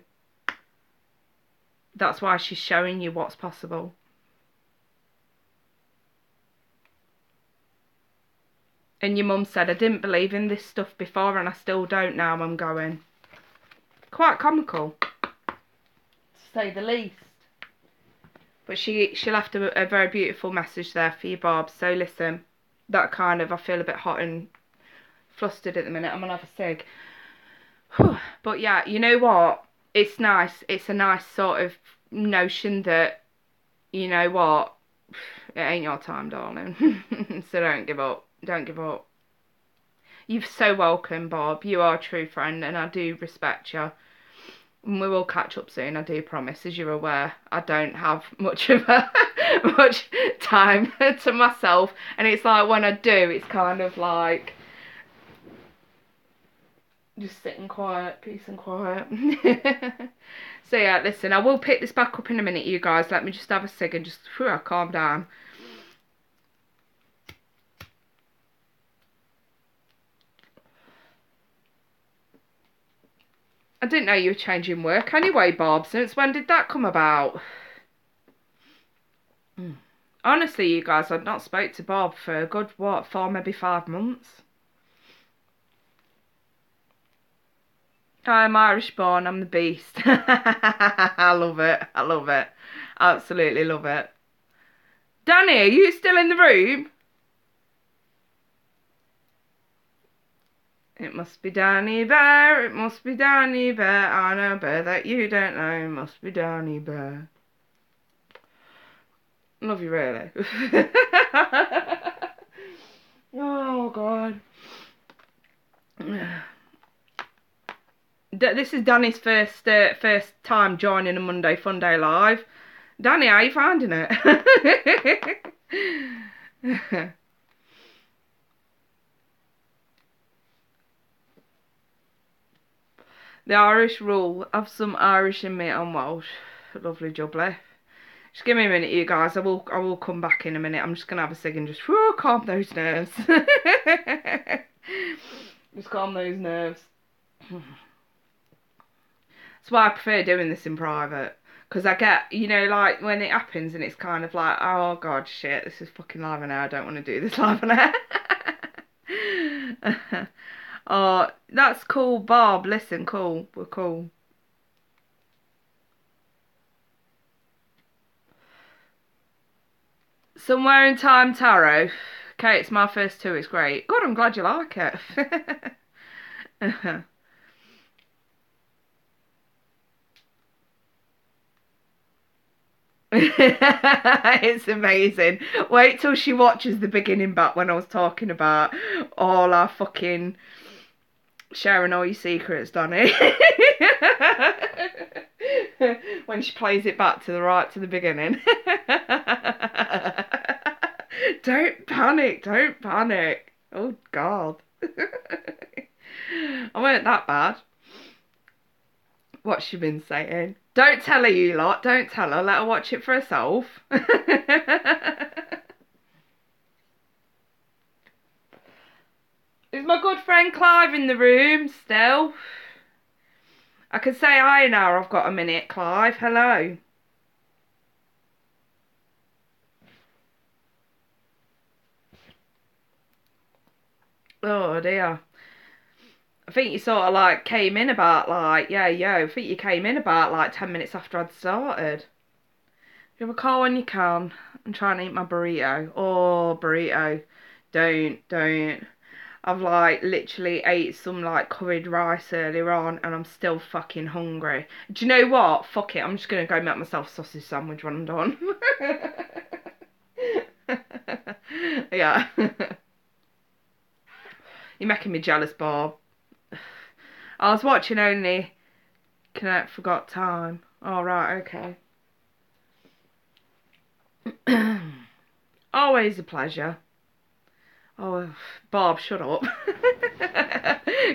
That's why she's showing you what's possible. And your mum said, I didn't believe in this stuff before and I still don't now. I'm going. Quite comical, to say the least. But she left a very beautiful message there for you, Bob. So listen, that kind of, I feel a bit hot and flustered at the minute. I'm going to have a cig. Whew. But yeah, you know what? It's nice. It's a nice sort of notion that, you know what? It ain't your time, darling. So don't give up. Don't give up. You're so welcome, Bob. You are a true friend and I do respect you. And we will catch up soon, I do promise. As you're aware, I don't have much time to myself. And it's like when I do, it's kind of like just sitting quiet, peace and quiet. So yeah, listen, I will pick this back up in a minute, you guys. Let me just have a cig and just calm down. I didn't know you were changing work anyway, Bob. Since when did that come about? Honestly, you guys, I'd not spoke to Bob for a good, what, 4, maybe 5 months. I'm Irish born, I'm the beast. I love it. I love it. Absolutely love it. Danny, are you still in the room? It must be Danny Bear, it must be Danny Bear, I know a bear that you don't know, it must be Danny Bear. Love you, really. Oh, God. This is Danny's first time joining a Monday Funday live. Danny, how are you finding it? The Irish rule. Have some Irish in me and Welsh. Lovely jubbly. Just give me a minute, you guys. I will come back in a minute. I'm just gonna have a cig and just calm those nerves. Just calm those nerves. That's why I prefer doing this in private. Because I get, you know, like when it happens and it's kind of like, oh God, shit, this is fucking live on air. I don't want to do this live on air. Oh, that's cool, Bob. Listen, cool. We're cool. Somewhere in Time Tarot. Okay, it's my first two. It's great. God, I'm glad you like it. It's amazing. Wait till she watches the beginning back when I was talking about all our fucking sharing all your secrets, Donny. When she plays it back to the beginning. Don't panic, don't panic. Oh God. I weren't that bad. What's she been saying? Don't tell her, you lot. Don't tell her. Let her watch it for herself. Is my good friend Clive in the room still? I can say hi now. I've got a minute, Clive. Hello. Oh dear. I think you sort of like came in about like, yeah, I think you came in about like 10 minutes after I'd started. You have a call when you can. I'm trying to eat my burrito. Oh, burrito. Don't. I've like literally ate some like curried rice earlier on and I'm still fucking hungry. Do you know what? Fuck it. I'm just going to go make myself a sausage sandwich when I'm done. Yeah. You're making me jealous, Bob. I was watching only Connect Forgot Time. Oh, right, okay. Always a pleasure. Oh, Bob, shut up.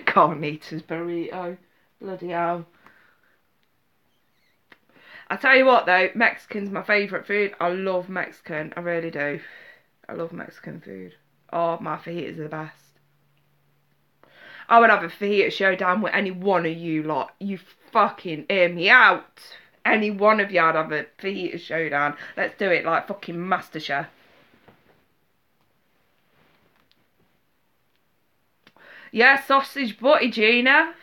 Can't eat his burrito. Bloody hell. I tell you what though, Mexican's my favourite food. I love Mexican. I really do. I love Mexican food. Oh, my fajitas are the best. I would have a fajita showdown with any one of you lot. You fucking hear me out. Any one of you, I'd have a fajita showdown. Let's do it like fucking MasterChef. Yeah, sausage butty, Gina.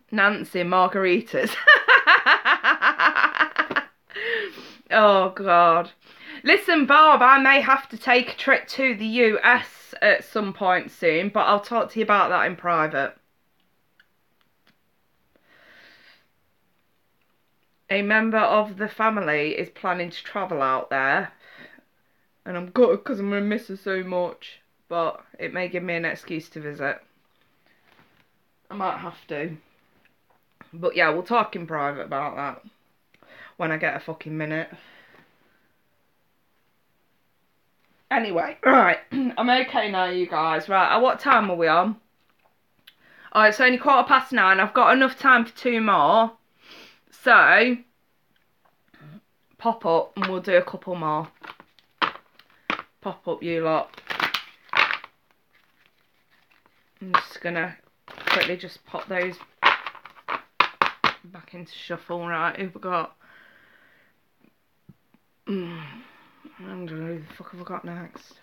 Nancy, margaritas. Oh, God. Listen, Bob, I may have to take a trip to the US at some point soon, but I'll talk to you about that in private. A member of the family is planning to travel out there, and I'm gutted because I'm going to miss her so much, but it may give me an excuse to visit. I might have to. But yeah, we'll talk in private about that when I get a fucking minute. Anyway, right, I'm okay now, you guys. Right, at what time are we on? Oh, it's only 9:15. I've got enough time for 2 more. So, pop up and we'll do a couple more. Pop up, you lot. I'm just going to quickly just pop those back into shuffle. Right, who've we got? I don't know who the fuck have I got next.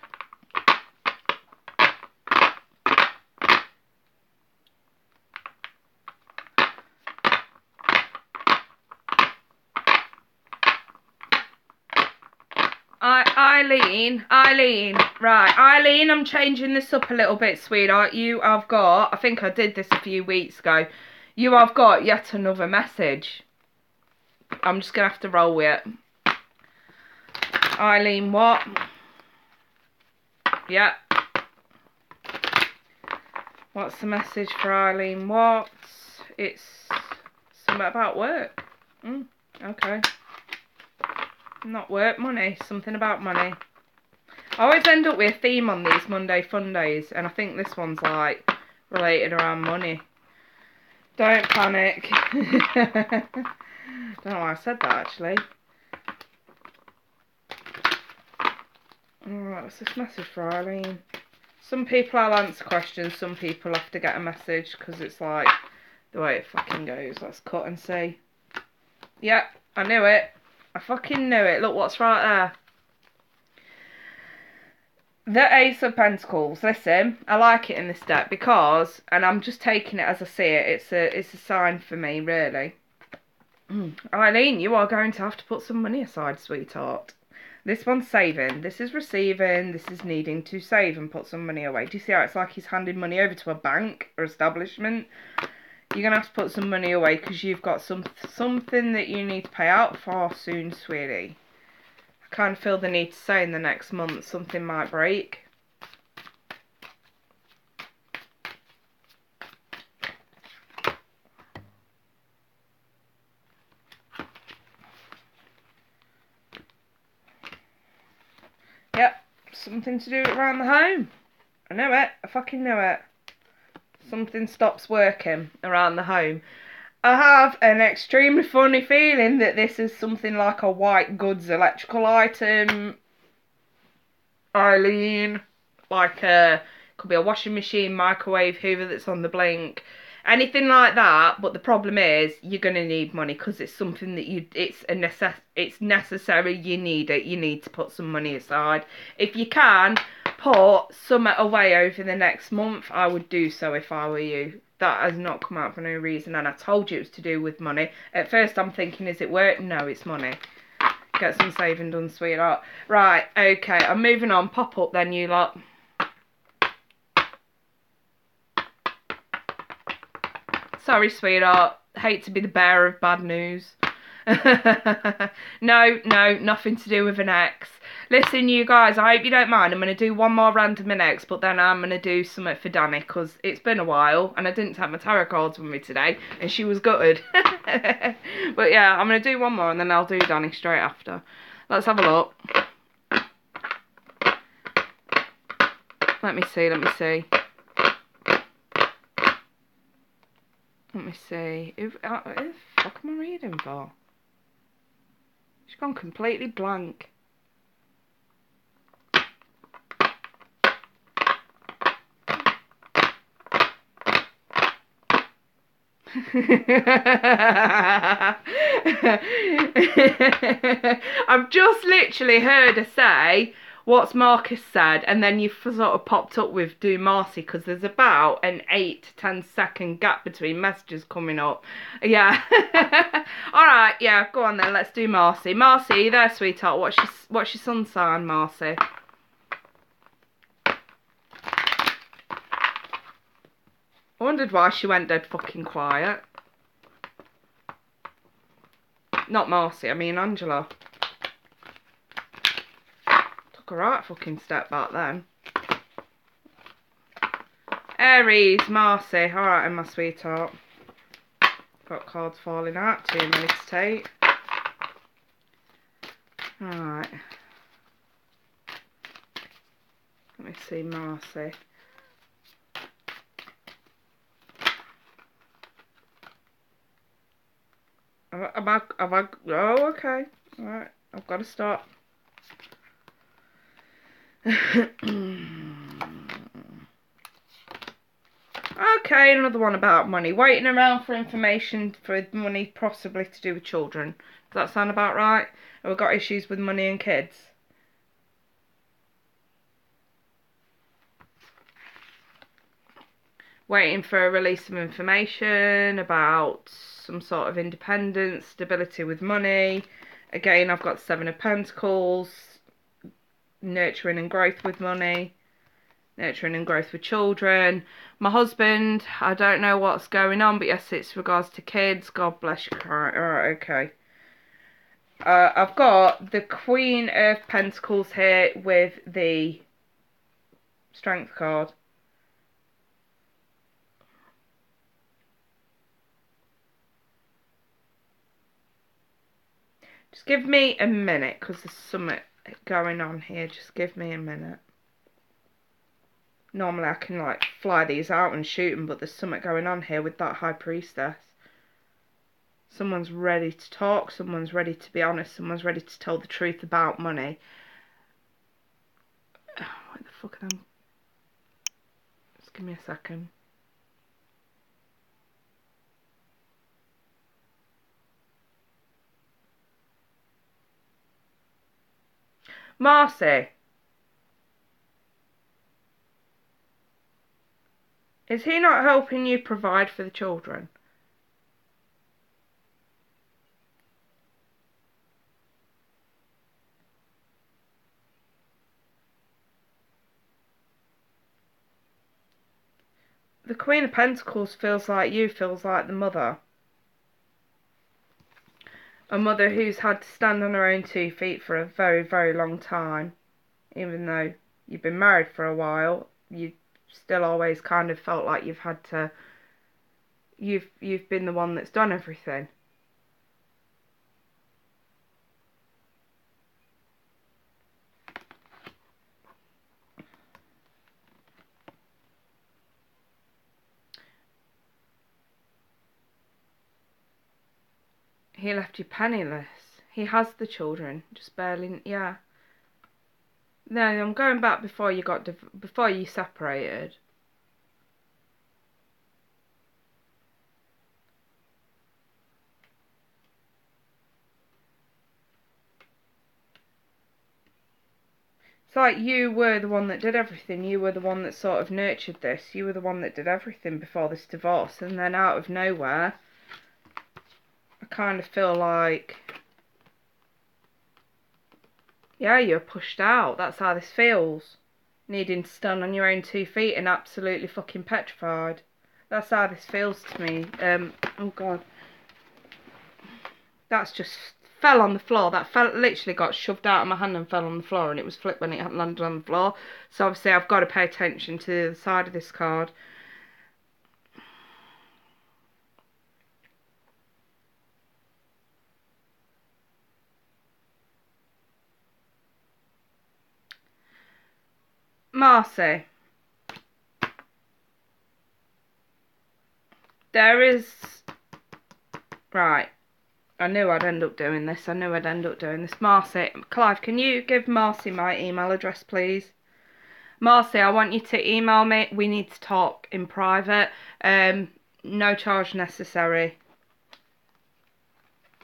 Eileen. Right, Eileen, I'm changing this up a little bit, sweetheart. You have got, I think I did this a few weeks ago. You have got yet another message. I'm just going to have to roll with it. Eileen, what? Yeah. What's the message for Eileen? What? It's something about work. Okay. Not work, money. Something about money. I always end up with a theme on these Monday Fundays, and I think this one's like related around money. Don't panic. Don't know why I said that actually. Alright, what's this message for Eileen? Some people I'll answer questions, some people have to get a message because it's like the way it fucking goes. Let's cut and see. Yep, I knew it. I fucking knew it. Look what's right there. The Ace of Pentacles. Listen, I like it in this deck because, and I'm just taking it as I see it, it's a sign for me, really. Eileen, you are going to have to put some money aside, sweetheart. This one's saving, this is receiving, this is needing to save and put some money away. Do you see how it's like he's handing money over to a bank or establishment? You're going to have to put some money away because you've got something that you need to pay out for soon, sweetie. I kind of feel the need to say in the next month something might break. Yep, something to do around the home. I know it. I fucking know it. Something stops working around the home. I have an extremely funny feeling that this is something like a white goods electrical item. Eileen. Like could be a washing machine, microwave, hoover that's on the blink. Anything like that, but the problem is you're going to need money because it's something that it's necessary, you need it, you need to put some money aside. If you can put some away over the next month, I would do so if I were you. That has not come out for no reason, and I told you it was to do with money. At first I'm thinking, is it work? No, it's money. Get some saving done, sweetheart. Right, okay, I'm moving on. Pop up then, you lot. Sorry, sweetheart. Hate to be the bearer of bad news. No, nothing to do with an ex. Listen, you guys, I hope you don't mind. I'm going to do one more random in ex, but then I'm going to do something for Danny, because it's been a while, and I didn't take my tarot cards with me today, and she was gutted. But yeah, I'm going to do one more, and then I'll do Danny straight after. Let's have a look. Let me see. Let me see. Who the fuck am I reading for? She's gone completely blank. I've just literally heard her say, what's Marcus said, and then you've sort of popped up with do Marcy, because there's about an 8 to 10 second gap between messages coming up. Yeah. Alright, yeah, go on then, let's do Marcy. Marcy, are you there, sweetheart? What's your sun sign, Marcy? I wondered why she went dead fucking quiet. Not Marcy, I mean Angela. Took a right fucking step back then. Aries, Marcy. Alright then, my sweetheart. Got cards falling out, too many to take. Alright. Let me see Marcy. Oh, okay. Alright, I've got to stop. Okay, another one about money. Waiting around for information for money possibly to do with children. Does that sound about right? Have we got issues with money and kids? Waiting for a release of information about some sort of independence, stability with money. Again, I've got 7 of Pentacles. nurturing and growth with money, nurturing and growth with children. My husband, I don't know what's going on, but yes, it's regards to kids. God bless you. Alright, okay. I've got the Queen of Pentacles here with the Strength card. Just give me a minute, because there's something going on here. Just give me a minute. Normally I can like fly these out and shoot them, but there's something going on here with that High Priestess. Someone's ready to talk, someone's ready to be honest, someone's ready to tell the truth about money. What the fuck am I? Just give me a second. Marcy. Is he not helping you provide for the children? The Queen of Pentacles feels like you, feels like the mother. A mother who's had to stand on her own 2 feet for a very, very long time. Even though you've been married for a while, you still always kind of felt like you've had to, you've been the one that's done everything. He left you penniless. He has the children, just barely, yeah. No, I'm going back before you before you separated. It's like you were the one that did everything. You were the one that sort of nurtured this. You were the one that did everything before this divorce, and then out of nowhere, I kind of feel like, yeah, you're pushed out. That's how this feels. Needing to stand on your own 2 feet and absolutely fucking petrified. That's how this feels to me. Oh God. That's just fell on the floor. That literally got shoved out of my hand and fell on the floor, and it was flipped when it landed on the floor. So obviously I've got to pay attention to the side of this card. Marcy. There is... Right. I knew I'd end up doing this. Marcy. Clive, can you give Marcy my email address, please? Marcy, I want you to email me. We need to talk in private. No charge necessary.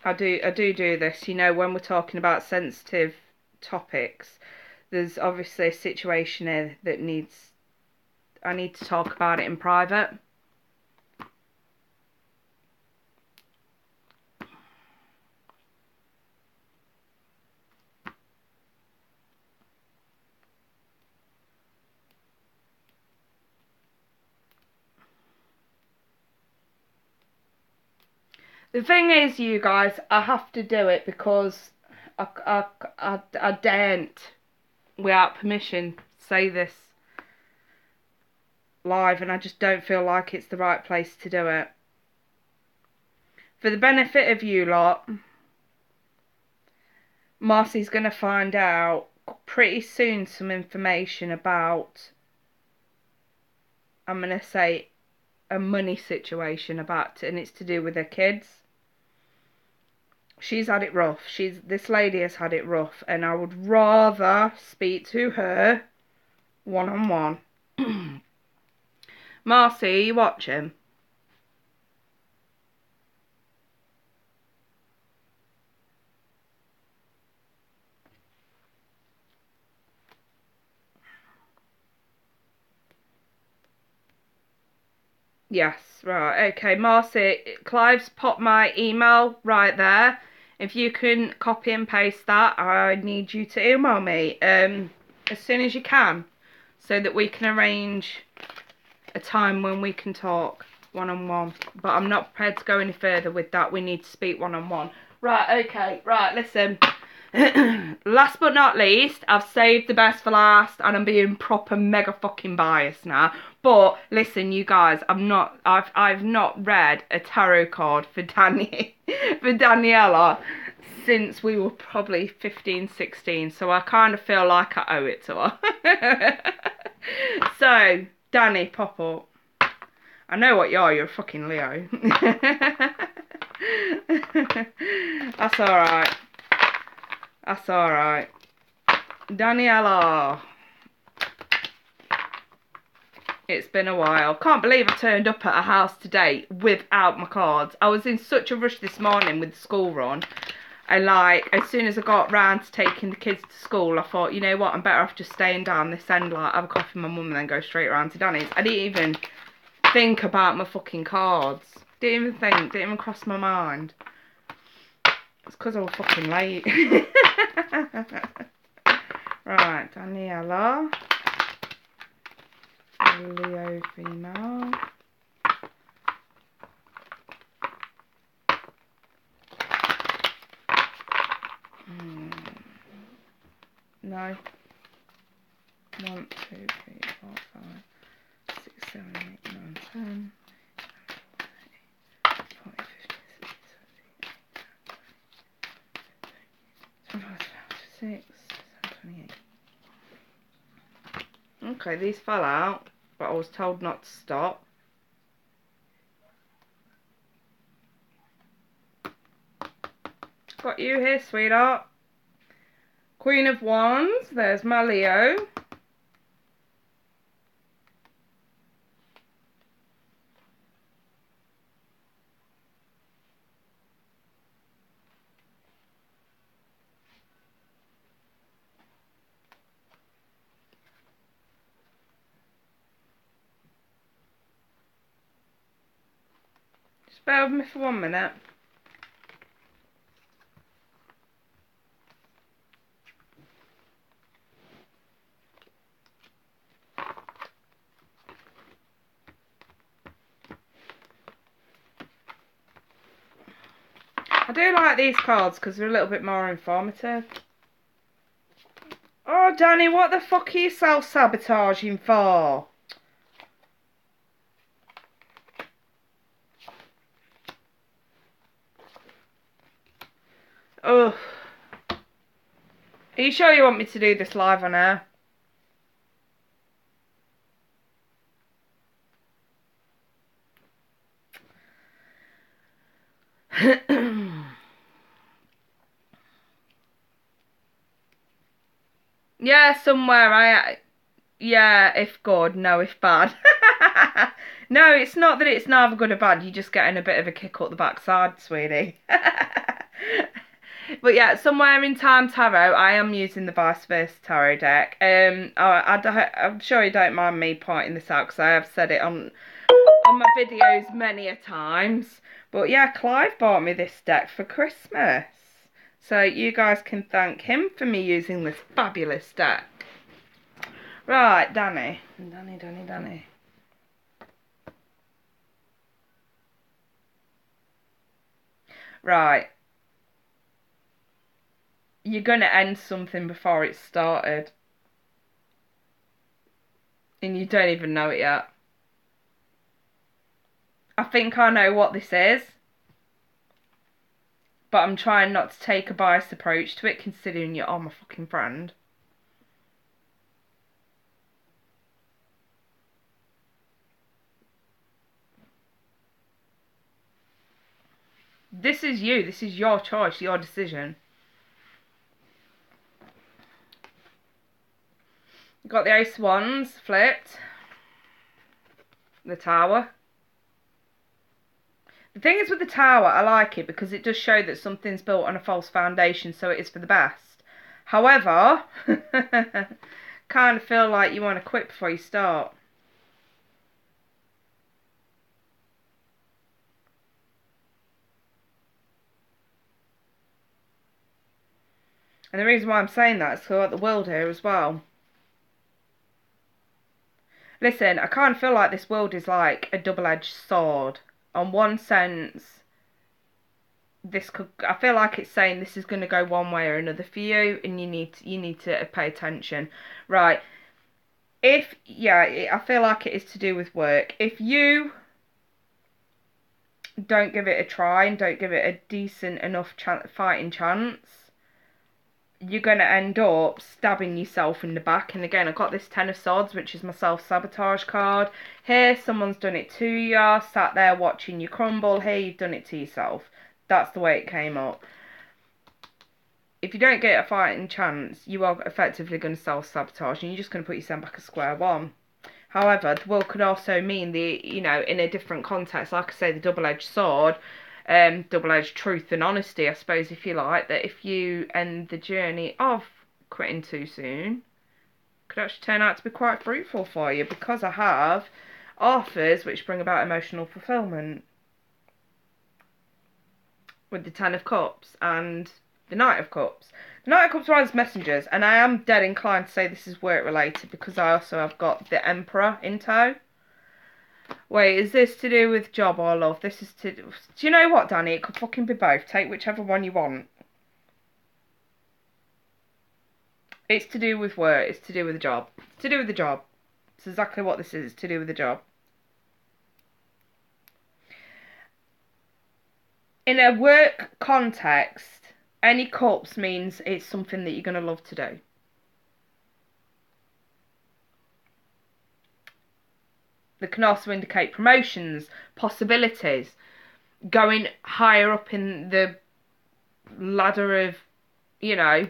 I do this, you know, when we're talking about sensitive topics. There's obviously a situation here that I need to talk about it in private. The thing is, you guys, I have to do it because I daren't, without permission, say this live, and I just don't feel like it's the right place to do it. For the benefit of you lot, Marcy's going to find out pretty soon some information about, I'm going to say, a money situation and it's to do with her kids. She's had it rough. This lady has had it rough, and I would rather speak to her one-on-one. Marcy, are you watching? Yes, right, okay. Marcy, Clive's popped my email right there. If you can copy and paste that, I need you to email me. as soon as you can, so that we can arrange a time when we can talk one-on-one. But I'm not prepared to go any further with that. We need to speak one-on-one. Right, okay, right, listen. Last but not least, I've saved the best for last, and I'm being proper mega fucking biased now. But listen, you guys, I've not read a tarot card for Daniela since we were probably 15, 16. So I kind of feel like I owe it to her. So, Danny, pop up. I know what you are. You're a fucking Leo. That's alright. That's alright. Daniela. It's been a while. Can't believe I turned up at a house today without my cards. I was in such a rush this morning with the school run. And like, as soon as I got round to taking the kids to school, I thought, you know what, I'm better off just staying down this end, like, have a coffee with my mum and then go straight round to Danny's. I didn't even think about my fucking cards. Didn't even cross my mind. It's because I was fucking late. Right, Daniela. Leo female. No. 1, 2, 3, 4, 5, 6, 7, 8, 9, 10. 40, 50, 60, 28. Okay, these fell out, but I was told not to stop. Got you here, sweetheart. Queen of Wands, there's my Leo. Just bear with me for 1 minute. I do like these cards because they're a little bit more informative. Oh, Danny, what the fuck are you self-sabotaging for? Ugh. Are you sure you want me to do this live on air? Yeah, somewhere. Yeah, if good, no, if bad. No, it's not that it's neither good or bad. You're just getting a bit of a kick up the backside, sweetie. But yeah, somewhere in Time Tarot, I am using the Vice Versa Tarot deck. I'm sure you don't mind me pointing this out because I have said it on my videos many a times. But yeah, Clive bought me this deck for Christmas. So you guys can thank him for me using this fabulous deck. Right, Danny. Danny. Right. You're going to end something before it started. And you don't even know it yet. I think I know what this is. But I'm trying not to take a biased approach to it, considering you are my fucking friend. This is you. This is your choice, your decision. Got the Ace of Wands flipped. The Tower. The thing is with the Tower, I like it because it does show that something's built on a false foundation, so it is for the best. However, kind of feel like you want to quit before you start. And the reason why I'm saying that is because I got the World here as well. Listen, I kind of feel like this world is like a double-edged sword. On one sense, I feel like it's saying this is going to go one way or another for you, and you need to pay attention. Right. I feel like it is to do with work. If you don't give it a try and don't give it a decent enough fighting chance, you're going to end up stabbing yourself in the back. And again, I've got this Ten of Swords, which is my self-sabotage card. Here, someone's done it to you, sat there watching you crumble. Here, you've done it to yourself. That's the way it came up. If you don't get a fighting chance, you are effectively going to self-sabotage, and you're just going to put yourself back at square one. However, the world could also mean in a different context, like I say, the double-edged sword, double-edged truth and honesty, I suppose, if you like, that if you end the journey of quitting too soon, could actually turn out to be quite fruitful for you, because I have offers which bring about emotional fulfillment with the Ten of Cups and the Knight of Cups. The Knight of Cups rides messengers, and I am dead inclined to say this is work related, because I also have got the Emperor in tow. Wait, is this to do with job or love? This is to... Do you know what, Danny? It could fucking be both. Take whichever one you want. It's to do with work. It's to do with the job. It's to do with the job. It's exactly what this is. It's to do with the job. In a work context, any cups means it's something that you're going to love to do. They can also indicate promotions, possibilities, going higher up in the ladder of,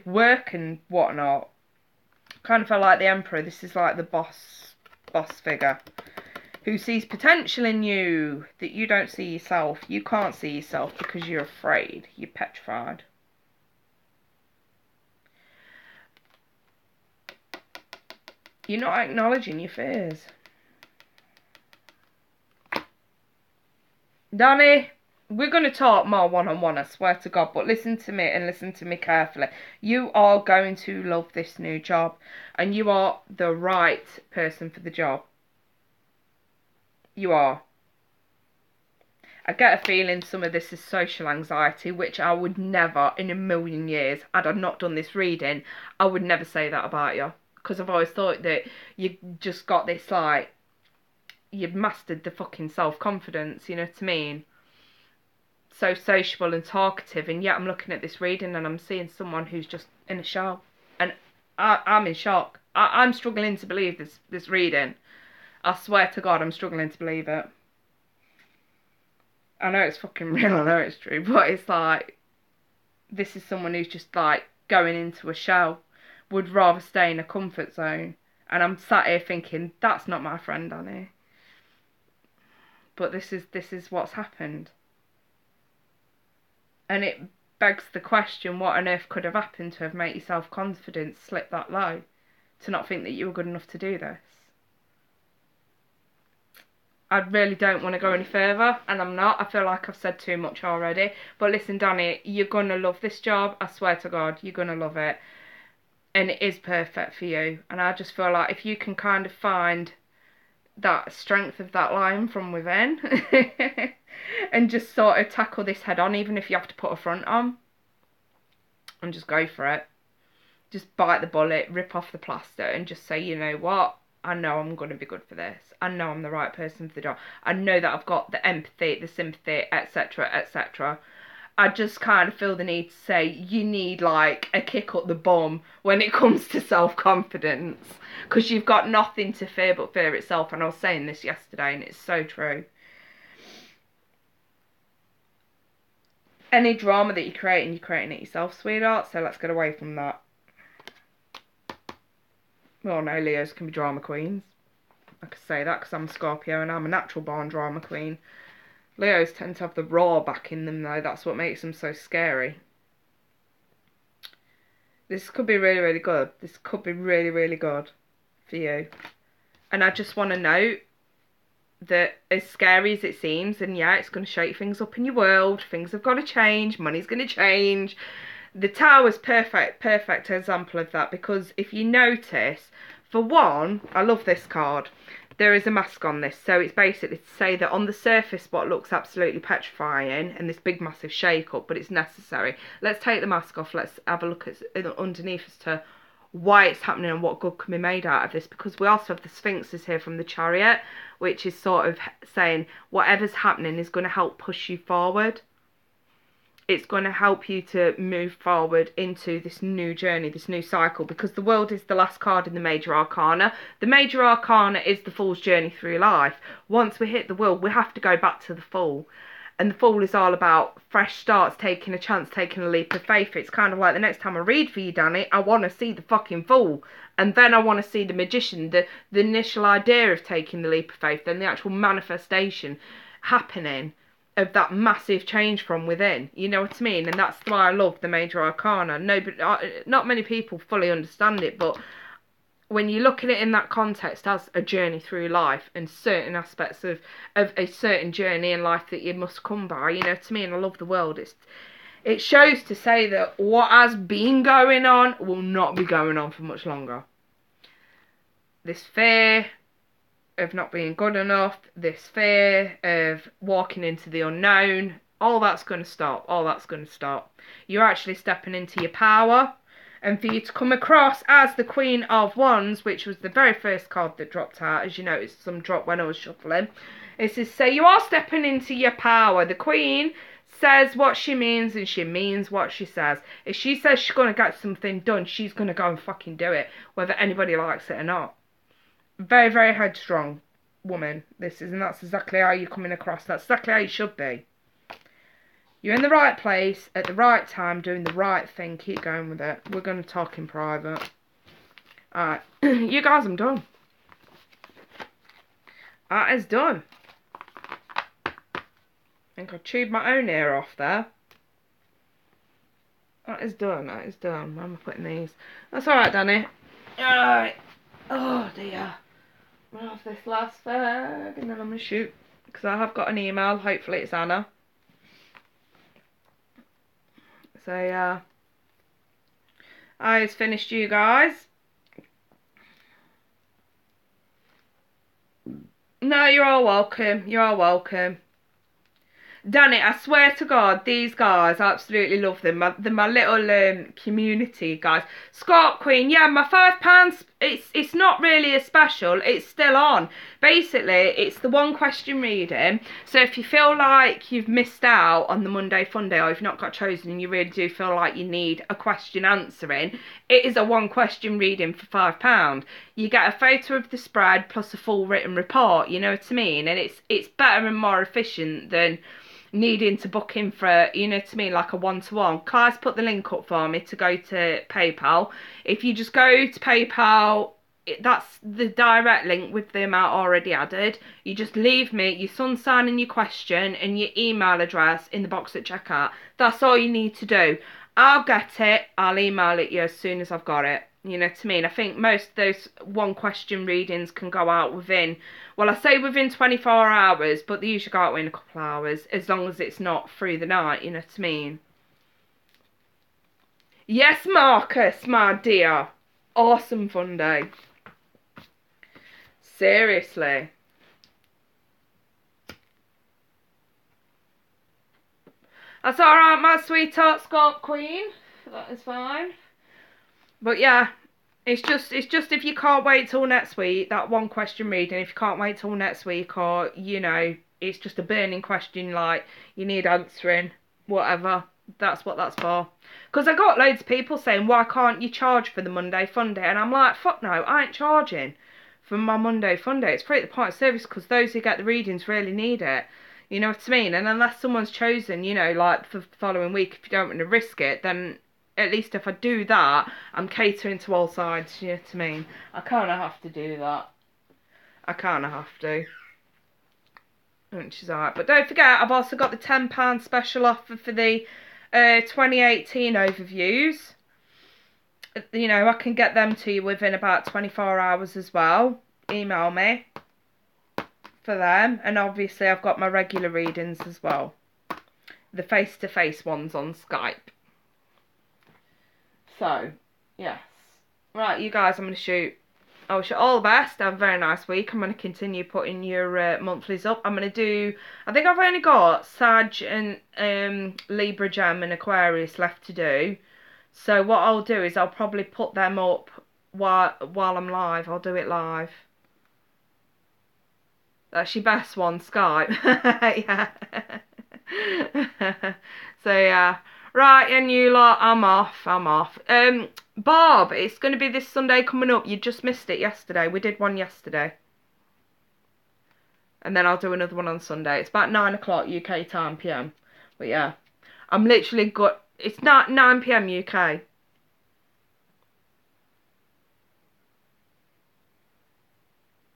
work and whatnot. Kind of feel like the Emperor. This is like the boss figure who sees potential in you that you don't see yourself. You can't see yourself because you're afraid. You're petrified. You're not acknowledging your fears. Danny, we're going to talk more one-on-one, I swear to God, but listen to me and listen to me carefully. You are going to love this new job, and you are the right person for the job. You are. I get a feeling some of this is social anxiety, which I would never in a million years, had I not done this reading, I would never say that about you. Because I've always thought that you just got this, like, you've mastered the fucking self-confidence, you know what I mean? So sociable and talkative, and yet I'm looking at this reading and I'm seeing someone who's just in a shell. And I'm in shock. I'm struggling to believe this reading. I swear to God, I'm struggling to believe it. I know it's fucking real, I know it's true, but it's like, this is someone who's just like going into a shell, would rather stay in a comfort zone. And I'm sat here thinking, that's not my friend, Annie. But this is what's happened. And it begs the question, what on earth could have happened to have made your self-confidence slip that low? To not think that you were good enough to do this? I really don't want to go any further, and I'm not. I feel like I've said too much already. But listen, Danny, you're going to love this job. I swear to God, you're going to love it. And it is perfect for you. And I just feel like if you can kind of find that strength of that line from within and just sort of tackle this head on, even if you have to put a front on, and just go for it. Just bite the bullet, rip off the plaster, and just say, you know what? I know I'm going to be good for this. I know I'm the right person for the job. I know that I've got the empathy, the sympathy, etc., etc. I just kind of feel the need to say you need like a kick up the bum when it comes to self-confidence, because you've got nothing to fear but fear itself. And I was saying this yesterday, and it's so true. Any drama that you're creating it yourself, sweetheart, so let's get away from that. Well, no, Leos can be drama queens. I could say that because I'm a Scorpio and I'm a natural born drama queen. Leos tend to have the raw back in them, though. That's what makes them so scary. This could be really, really good. This could be really, really good for you. And I just want to note that as scary as it seems, and yeah, it's going to shake things up in your world. Things have got to change. Money's going to change. The Tower's perfect example of that, because if you notice, for one, I love this card. there is a mask on this. So it's basically to say that on the surface what looks absolutely petrifying and this big massive shake up, but it's necessary. Let's take the mask off. Let's have a look at underneath as to why it's happening and what good can be made out of this, because we also have the sphinxes here from the Chariot, which is sort of saying whatever's happening is going to help push you forward. It's going to help you to move forward into this new journey, this new cycle, because the World is the last card in the Major Arcana. The Major Arcana is the Fool's journey through life. Once we hit the World, we have to go back to the Fool. And the Fool is all about fresh starts, taking a chance, taking a leap of faith. It's kind of like the next time I read for you, Danny, I want to see the fucking Fool. And then I want to see the Magician, the initial idea of taking the leap of faith, then the actual manifestation happening of that massive change from within. You know what I mean? And that's why I love the Major Arcana. Not many people fully understand it, but when you look at it in that context as a journey through life and certain aspects of a certain journey in life that you must come by, you know what I mean? I love the World. It shows to say that what has been going on will not be going on for much longer. This fear of not being good enough, this fear of walking into the unknown, all that's going to stop. All that's going to stop. You're actually stepping into your power. And for you to come across as the Queen of Wands, which was the very first card that dropped out, as you noticed, some dropped when I was shuffling. It says, say you are stepping into your power. The Queen says what she means and she means what she says. If she says she's going to get something done, she's going to go and fucking do it, whether anybody likes it or not. Very, very headstrong woman, this is, and that's exactly how you're coming across. That's exactly how you should be. You're in the right place at the right time, doing the right thing. Keep going with it. We're going to talk in private. Alright, you guys, I'm done. That is done. I think I chewed my own ear off there. That is done. That is done. Where am I putting these? That's alright, Danny. Alright. Oh dear. I'm going to have this last bag and then I'm going to shoot. Because I have got an email. Hopefully it's Anna. So yeah. I've finished, you guys. No, you're all welcome. You're all welcome. Danny, I swear to God, these guys, I absolutely love them. They're my little community guys. Scott Queen, yeah, my £5, it's not really a special. It's still on. Basically, it's the one question reading. So if you feel like you've missed out on the Monday Funday, or you've not got chosen and you really do feel like you need a question answering, it is a one question reading for £5. You get a photo of the spread plus a full written report, you know what I mean? And it's better and more efficient than needing to book in for, you know what I mean, like a one-to-one. Claire's put the link up for me to go to PayPal. If you just go to PayPal, that's the direct link with the amount already added. You just leave me your sun sign and your question and your email address in the box at checkout. That's all you need to do. I'll get it. I'll email it you as soon as I've got it. You know what I mean? I think most of those one question readings can go out within, well, I say within 24 hours, but they usually go out in a couple of hours, as long as it's not through the night, you know what I mean? Yes, Marcus, my dear. Awesome Funday. Seriously. That's alright, my sweetheart Scott Queen. That is fine. But yeah, it's just if you can't wait till next week, that one question reading, if you can't wait till next week, or, you know, it's just a burning question like you need answering, whatever, that's what that's for. Because I got loads of people saying, why can't you charge for the Monday Funday? And I'm like, fuck no, I ain't charging for my Monday Funday. It's free at the point of service because those who get the readings really need it. You know what I mean? And unless someone's chosen, you know, like for the following week, if you don't want to risk it, then at least if I do that, I'm catering to all sides, you know what I mean? I kind of have to do that. I kind of have to. Which is alright. But don't forget, I've also got the £10 special offer for the 2018 overviews. You know, I can get them to you within about 24 hours as well. Email me for them. And obviously I've got my regular readings as well. The face-to-face ones on Skype. So, yes. Right, you guys, I'm going to shoot. I wish you all the best. Have a very nice week. I'm going to continue putting your monthlies up. I'm going to do, I think I've only got Sag and Libra Gem and Aquarius left to do. So what I'll do is I'll probably put them up while I'm live. I'll do it live. That's your best one, Skype. Yeah. So yeah. Right, and you lot, I'm off. Bob, it's going to be this Sunday coming up. You just missed it yesterday. We did one yesterday. And then I'll do another one on Sunday. It's about 9 o'clock UK time, PM. But yeah, I'm literally got, it's not 9 PM UK.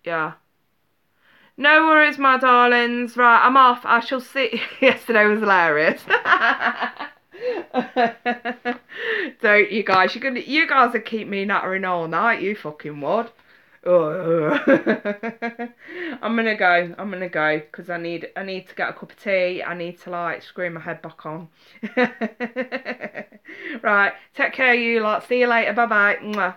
Yeah. No worries, my darlings. Right, I'm off. I shall see. Yesterday was hilarious. Don't you guys? You guys would keep me nattering all night. You fucking would. Oh. I'm gonna go because I need to get a cup of tea. I need to like screw my head back on. Right, take care, you lot. See you later. Bye bye.